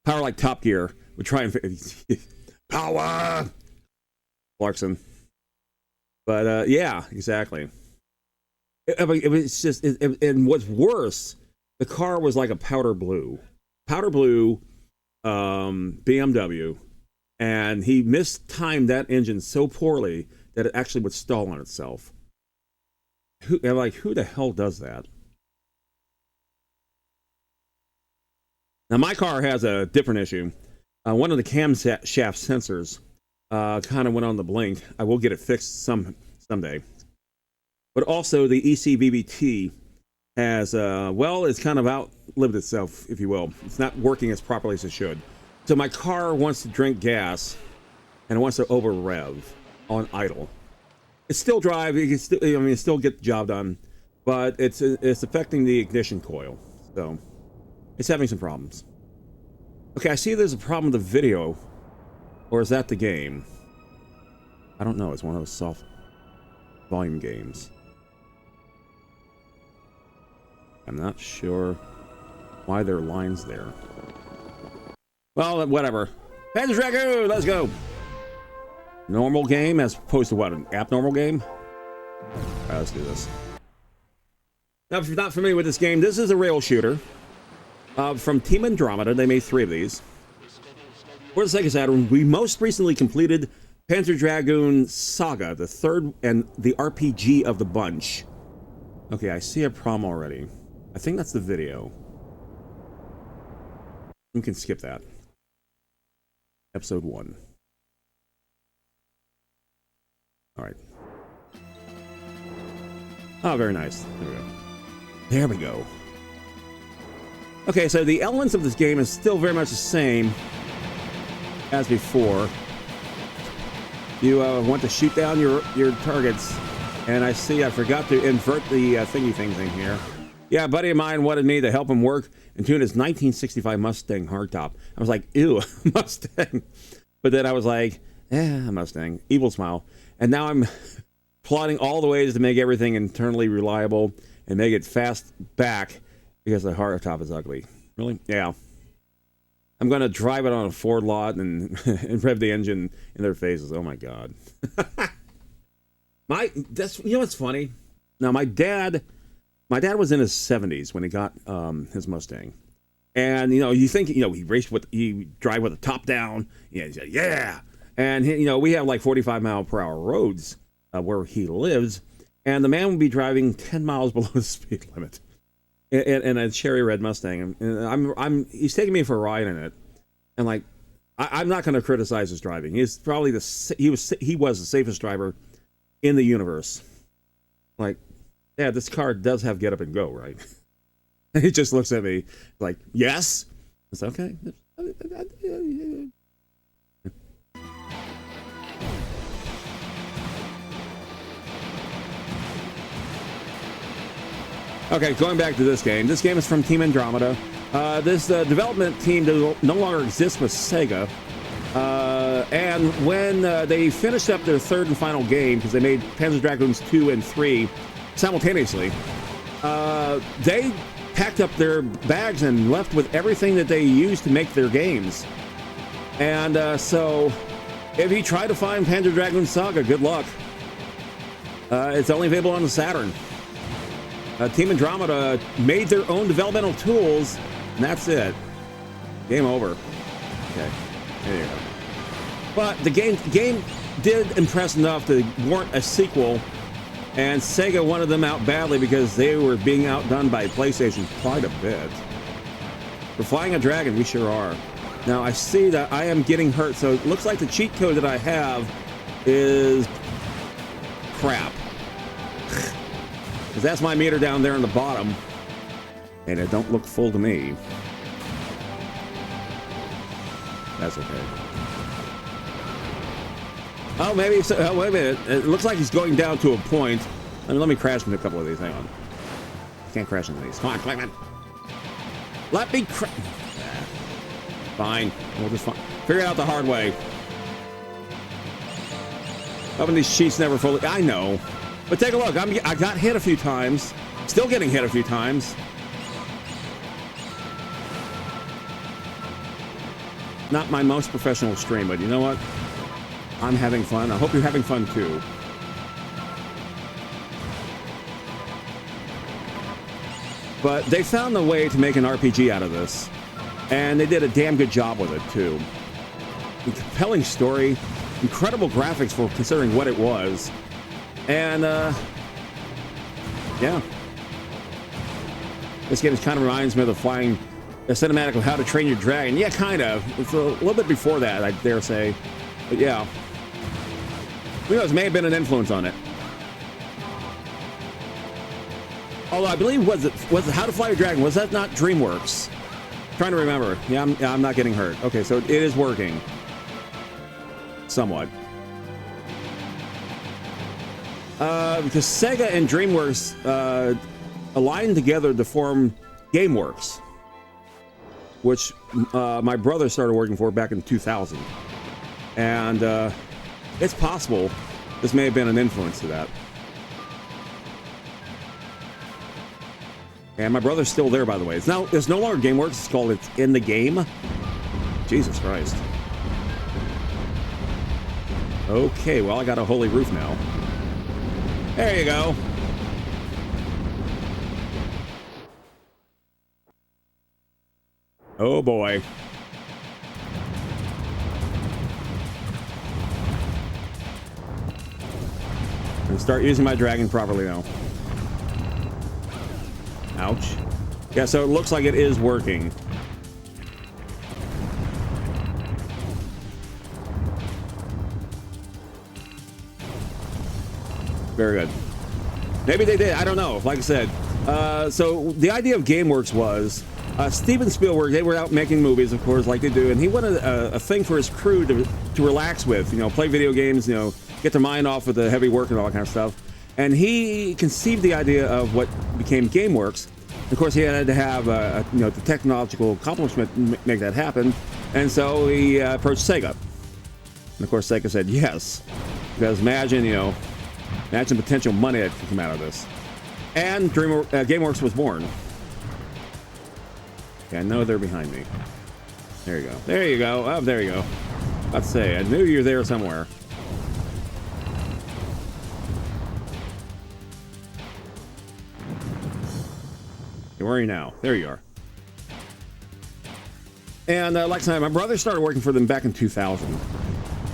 Power like Top Gear would try and power Clarkson. But yeah, exactly. It was just, and what's worse, the car was like a powder blue BMW, and he mistimed that engine so poorly that it actually would stall on itself. Who the hell does that? Now my car has a different issue. One of the camshaft sensors kind of went on the blink. I will get it fixed someday. But also the ECVBT has, it's kind of outlived itself, if you will. It's not working as properly as it should. So my car wants to drink gas, and it wants to over rev on idle. It still drive. It still get the job done, but it's affecting the ignition coil. So it's having some problems. Okay, I see there's a problem with the video. Or is that the game? I don't know. It's one of those soft volume games. I'm not sure why there are lines there. Well, whatever. Panzer Dragoon, let's go. Normal game as opposed to what? An abnormal game? All right, let's do this. Now, if you're not familiar with this game, this is a rail shooter from Team Andromeda. They made 3 of these. For the Sega Saturn, we most recently completed Panzer Dragoon Saga, the 3rd and the RPG of the bunch. Okay, I see a problem already. I think that's the video. We can skip that. Episode 1. All right. Oh, very nice. There we go. There we go. Okay, so the elements of this game is still very much the same as before. You want to shoot down your targets, and I see I forgot to invert the thingy things in here. Yeah, a buddy of mine wanted me to help him work and tune his 1965 Mustang hardtop. I was like, ew, Mustang. But then I was like, Mustang, evil smile. And now I'm plotting all the ways to make everything internally reliable and make it fast back because the hardtop is ugly. Really? Yeah. I'm going to drive it on a Ford lot and, and rev the engine in their faces. Oh my God. You know what's funny? Now my dad was in his 70s when he got his Mustang. And, you think, he drive with the top down. Yeah, he's like, yeah. And, we have like 45 mile per hour roads where he lives. And the man would be driving 10 miles below the speed limit in a cherry red Mustang. And he's taking me for a ride in it. And like, I'm not going to criticize his driving. He's probably he was the safest driver in the universe. Like, yeah, this car does have get up and go, right? And he just looks at me like, yes. It's okay. Okay, going back to this game. This game is from Team Andromeda. This development team no longer exists with Sega. And when they finished up their 3rd and final game, because they made Panzer Dragoons 2 and 3 simultaneously, they packed up their bags and left with everything that they used to make their games. And so, if you try to find Panzer Dragoon Saga, good luck. It's only available on the Saturn. Team Andromeda made their own developmental tools, and that's it. Game over. Okay, there you go. But the game did impress enough to warrant a sequel, and Sega wanted them out badly because they were being outdone by PlayStation quite a bit. We're flying a dragon, we sure are. Now I see that I am getting hurt, so it looks like the cheat code that I have is crap. Because that's my meter down there on the bottom. And it don't look full to me. That's okay. Oh, maybe. So, oh, wait a minute. It looks like he's going down to a point. Let me crash into a couple of these. Hang on. Can't crash into these. Come on, Clayman. Let me crash. Fine. We'll just figure it out the hard way. Hoping these sheets never fully. I know. But take a look. I got hit a few times. Still getting hit a few times. Not my most professional stream, but you know what? I'm having fun. I hope you're having fun too. But they found a way to make an RPG out of this. And they did a damn good job with it too. A compelling story, incredible graphics for considering what it was. And yeah. This game kind of reminds me of the cinematic of How to Train Your Dragon. Yeah, kind of. It's a little bit before that, I dare say. But yeah. Who knows, may have been an influence on it. Although I believe was it How to Fly Your Dragon? Was that not DreamWorks? I'm trying to remember. Yeah, I'm not getting hurt. Okay, so it is working. Somewhat. Because Sega and DreamWorks aligned together to form GameWorks, which my brother started working for back in 2000. And it's possible this may have been an influence to that. And my brother's still there, by the way. It's no longer GameWorks. It's called It's in the Game. Jesus Christ. Okay, well, I got a holy roof now. There you go. Oh boy. I'm gonna start using my dragon properly now. Ouch. Yeah, so it looks like it is working. Very good. Maybe they did. I don't know. Like I said. So the idea of GameWorks was Steven Spielberg, they were out making movies, of course, like they do, and he wanted a thing for his crew to relax with, you know, play video games, you know, get their mind off of the heavy work and all that kind of stuff. And he conceived the idea of what became GameWorks. Of course, he had to have, you know, the technological accomplishment to make that happen. And so he approached Sega. And of course, Sega said yes. Because imagine potential money that could come out of this. And GameWorks was born. Okay, I know they're behind me. There you go. There you go. Oh, there you go. Let's say, I knew you were there somewhere. Where are you now? There you are. And like I said, my brother started working for them back in 2000.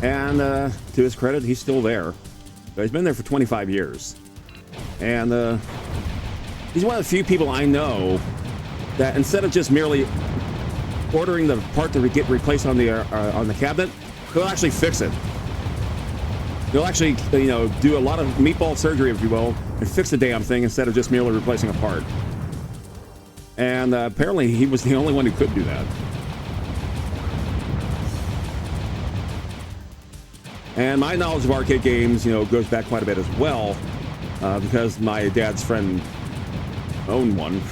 And to his credit, he's still there. But he's been there for 25 years. And he's one of the few people I know that instead of just merely ordering the part to get replaced on the cabinet, he'll actually fix it. He'll actually, you know, do a lot of meatball surgery, if you will, and fix the damn thing instead of just merely replacing a part. And apparently he was the only one who could do that. And my knowledge of arcade games, you know, goes back quite a bit as well, because my dad's friend owned one.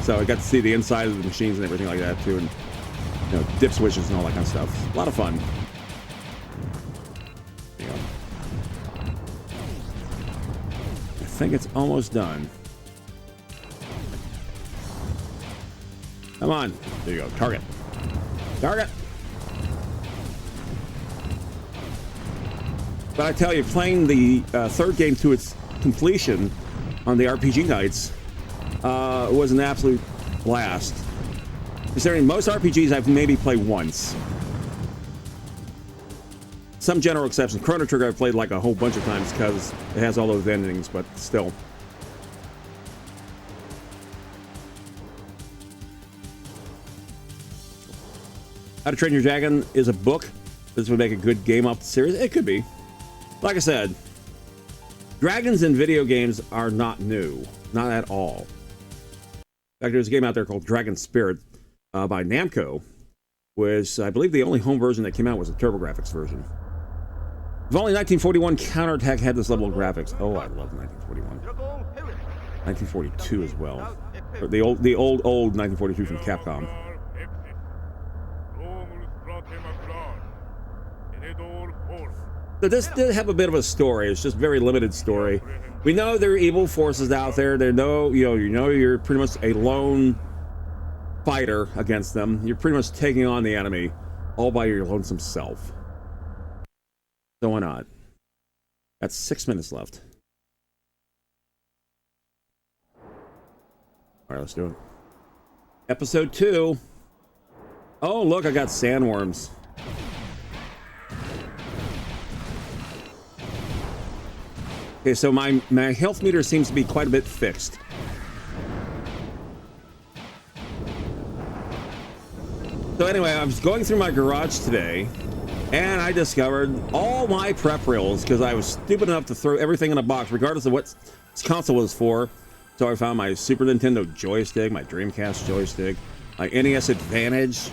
So I got to see the inside of the machines and everything like that too, and you know, dip switches and all that kind of stuff. A lot of fun. There you go. I think it's almost done. Come on. There you go. Target. Target. But I tell you, playing the third game to its completion on the RPG nights was an absolute blast. Considering most RPGs I've maybe played once. Some general exceptions. Chrono Trigger I've played like a whole bunch of times because it has all those endings, but still. How to Train Your Dragon is a book. This would make a good game off the series. It could be. Like I said, Dragons in video games are not new. Not at all. In fact, there's a game out there called Dragon Spirit by Namco, which I believe the only home version that came out was a TurboGrafx version. If only 1941 Counterattack had this level of graphics. Oh, I love 1941. 1942 as well. Or the old 1942 from Capcom. So this did have a bit of a story. It's just a very limited story. We know there are evil forces out there. You know you're pretty much a lone fighter against them. You're pretty much taking on the enemy all by your lonesome self. So why not? Got 6 minutes left. All right, let's do it. Episode 2. Oh, look, I got sandworms. Okay, so my health meter seems to be quite a bit fixed. So anyway, I was going through my garage today, and I discovered all my prep reels because I was stupid enough to throw everything in a box, regardless of what this console was for. So I found my Super Nintendo joystick, my Dreamcast joystick, my NES Advantage,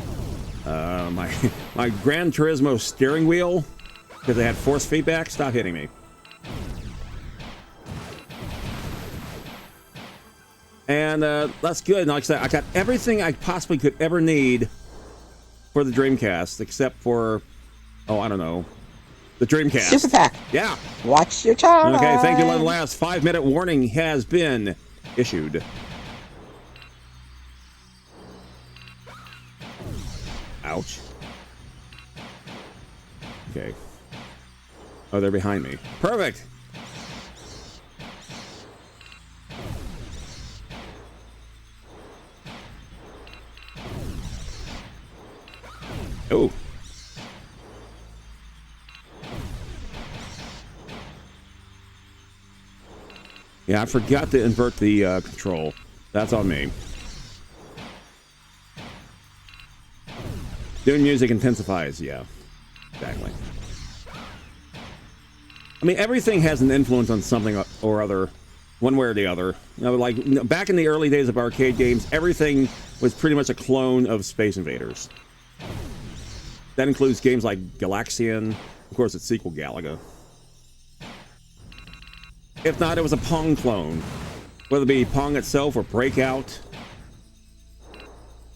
my Gran Turismo steering wheel because they had force feedback. Stop hitting me. And that's good. And like I said, I got everything I possibly could ever need for the Dreamcast, except for, oh, I don't know, the Dreamcast. Super Pack. Yeah. Watch your time. Okay, thank you, Len. Last 5-minute warning has been issued. Ouch. Okay. Oh, they're behind me. Perfect. Oh. Yeah, I forgot to invert the control. That's on me. Doing music intensifies, yeah. Exactly. I mean, everything has an influence on something or other, one way or the other. You know, like, back in the early days of arcade games, everything was pretty much a clone of Space Invaders. That includes games like Galaxian, of course, its sequel, Galaga. If not, it was a Pong clone. Whether it be Pong itself or Breakout.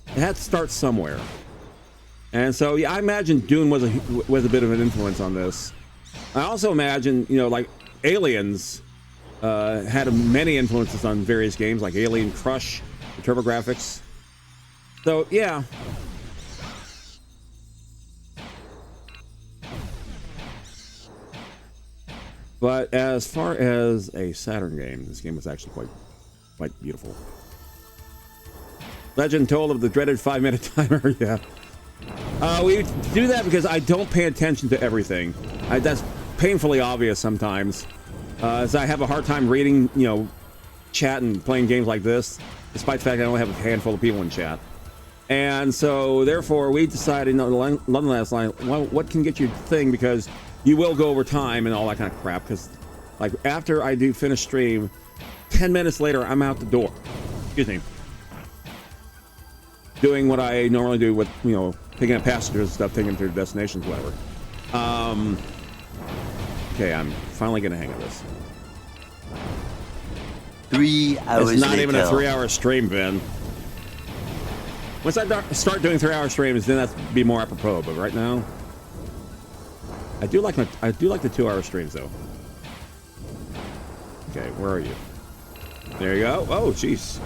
It had to start somewhere. And so, yeah, I imagine Dune was a bit of an influence on this. I also imagine, you know, like Aliens had many influences on various games, like Alien Crush, the TurboGrafx. So, yeah. But as far as a Saturn game, this game was actually quite beautiful. Legend told of the dreaded 5-minute timer. Yeah. We do that because I don't pay attention to everything. That's painfully obvious sometimes. As I have a hard time reading, you know, chat and playing games like this, despite the fact I only have a handful of people in chat. And so, therefore, we decided, you know, London last night, well, what can get you thing, because you will go over time and all that kind of crap, because, like, after I do finish stream, 10 minutes later, I'm out the door. Excuse me. Doing what I normally do with, you know, picking up passengers and stuff, taking them to their destinations, whatever. Okay, I'm finally getting a hang of this. 3 hours later. It's not even a 3-hour stream, Ben. Once I start doing 3-hour streams, then that'd be more apropos. But right now, I do like the 2-hour streams, though. Okay, where are you? There you go. Oh, jeez.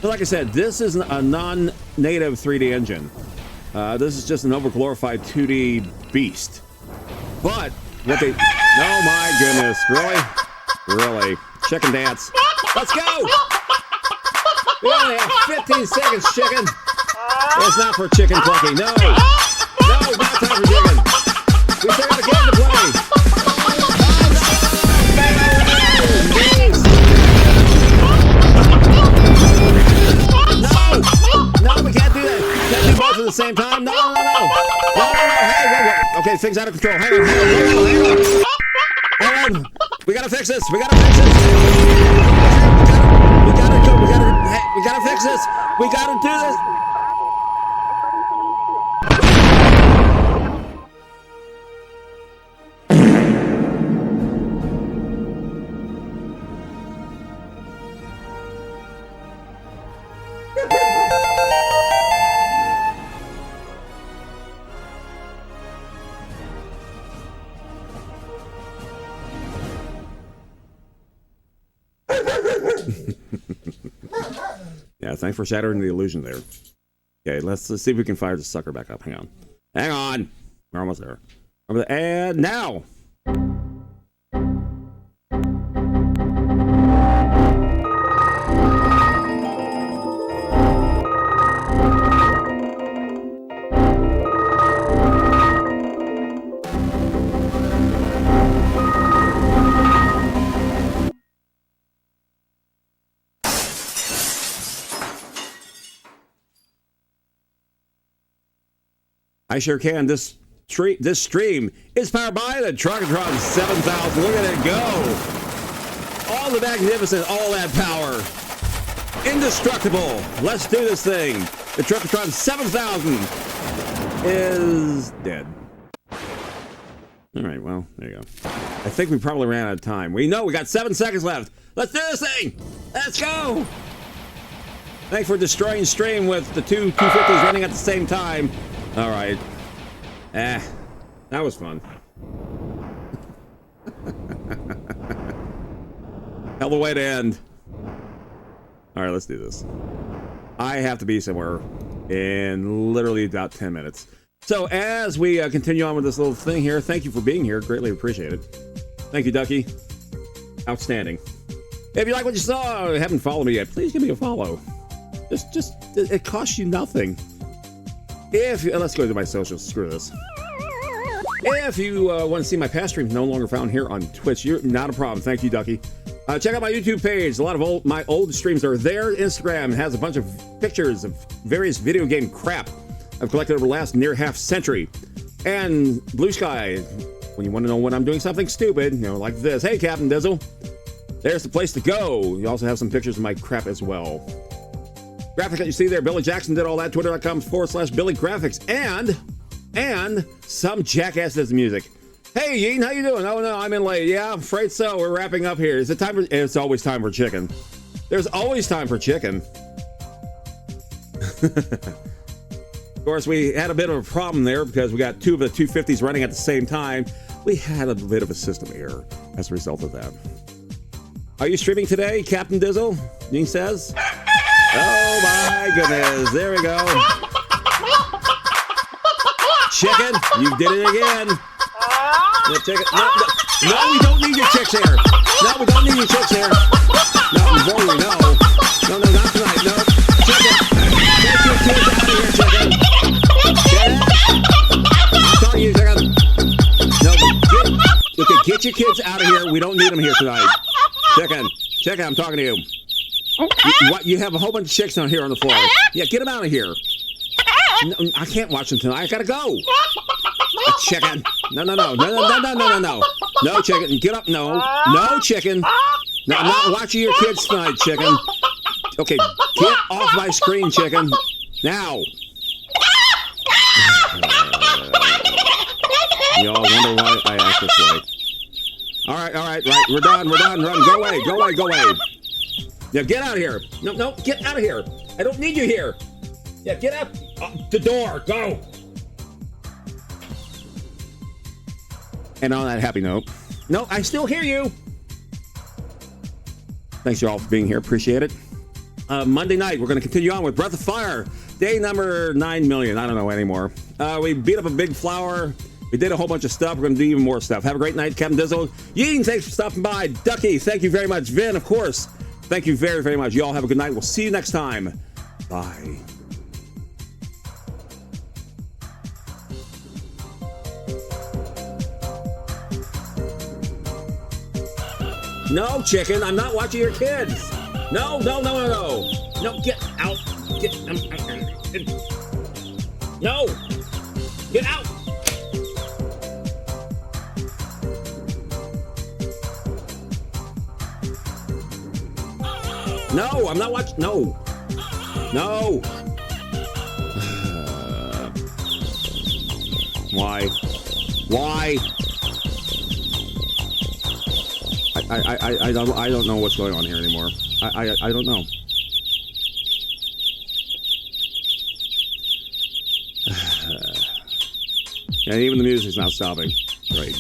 So like I said, this is a non-native 3D engine. This is just an overglorified 2D beast. But what they... Oh my goodness, really? Really? Chicken dance. Let's go! We only have 15 seconds, chicken. It's not for chicken clucking. No! No, not time for chicken. We still got a game to play. No, we can't do that. Can't do both at the same time. No. Hey, thing's out of control. Hang on, hang on. We gotta fix this. We gotta fix this. We gotta fix this. We gotta do this. Yeah, thanks for shattering the illusion there. Okay, let's see if we can fire the sucker back up. Hang on. Hang on. We're almost there. And now. I sure can. This stream is powered by the Truckatron 7000. Look at it go. All the magnificent, all that power. Indestructible. Let's do this thing. The Truckatron 7000 is dead. All right, well, there you go. I think we probably ran out of time. We know we got 7 seconds left. Let's do this thing. Let's go. Thanks for destroying stream with the two 250s running at the same time. All right. That was fun. Hell of a way to end. All right, let's do this. I have to be somewhere in literally about 10 minutes. So as we continue on with this little thing here, thank you for being here. Greatly appreciate it. Thank you, Ducky. Outstanding. If you like what you saw, haven't followed me yet, please give me a follow. It costs you nothing. Let's go to my socials. Screw this. If you want to see my past streams, no longer found here on Twitch, you're not a problem. Thank you, Ducky. Check out my YouTube page. A lot of my old streams are there. Instagram has a bunch of pictures of various video game crap I've collected over the last near half century. And Blue Sky, when you want to know when I'm doing something stupid, like this. Hey, Captain Dizzle. There's the place to go. You also have some pictures of my crap as well. Graphic that you see there, Billy Jackson did all that. Twitter.com/BillyGraphics. And some jackass does the music. Hey, Yeen, how you doing? Oh, no, I'm in late. Yeah, I'm afraid so. We're wrapping up here. Is it time for... It's always time for chicken. There's always time for chicken. Of course, we had a bit of a problem there because we got two of the 250s running at the same time. We had a bit of a system error as a result of that. Are you streaming today, Captain Dizzle? Yeen says. Oh my goodness, there we go. Chicken, you did it again. No, chicken. No, we don't need your chicks here. No, we don't need your chicks here. No, no, not tonight. No, chicken. Get your kids out of here, chicken. Chicken. I'm talking to you, chicken. No, get your kids out of here. We don't need them here tonight. Chicken, I'm talking to you. You have a whole bunch of chicks down here on the floor. Yeah, get them out of here. No, I can't watch them tonight. I gotta go. Chicken. No. No, chicken. Get up. No, chicken. No, I'm not watching your kids tonight, chicken. Okay, get off my screen, chicken. Now. Y'all wonder why I act this way. All right. We're done. Run. Go away. Yeah, get out of here. No, get out of here. I don't need you here. Yeah, get out the door. Go. And on that happy note, no, I still hear you. Thanks you all for being here. Appreciate it. Monday night, we're going to continue on with Breath of Fire. Day number 9 million. I don't know anymore. We beat up a big flower. We did a whole bunch of stuff. We're going to do even more stuff. Have a great night, Captain Dizzle. Yeen, thanks for stopping by. Ducky, thank you very much. Vin, of course. Thank you very, very much. You all have a good night. We'll see you next time. Bye. No, chicken. I'm not watching your kids. No. No, get out. No. Get out. No, I'm not watching. No. No. Why? Why? I don't know what's going on here anymore. I don't know. And even the music's not stopping. Great.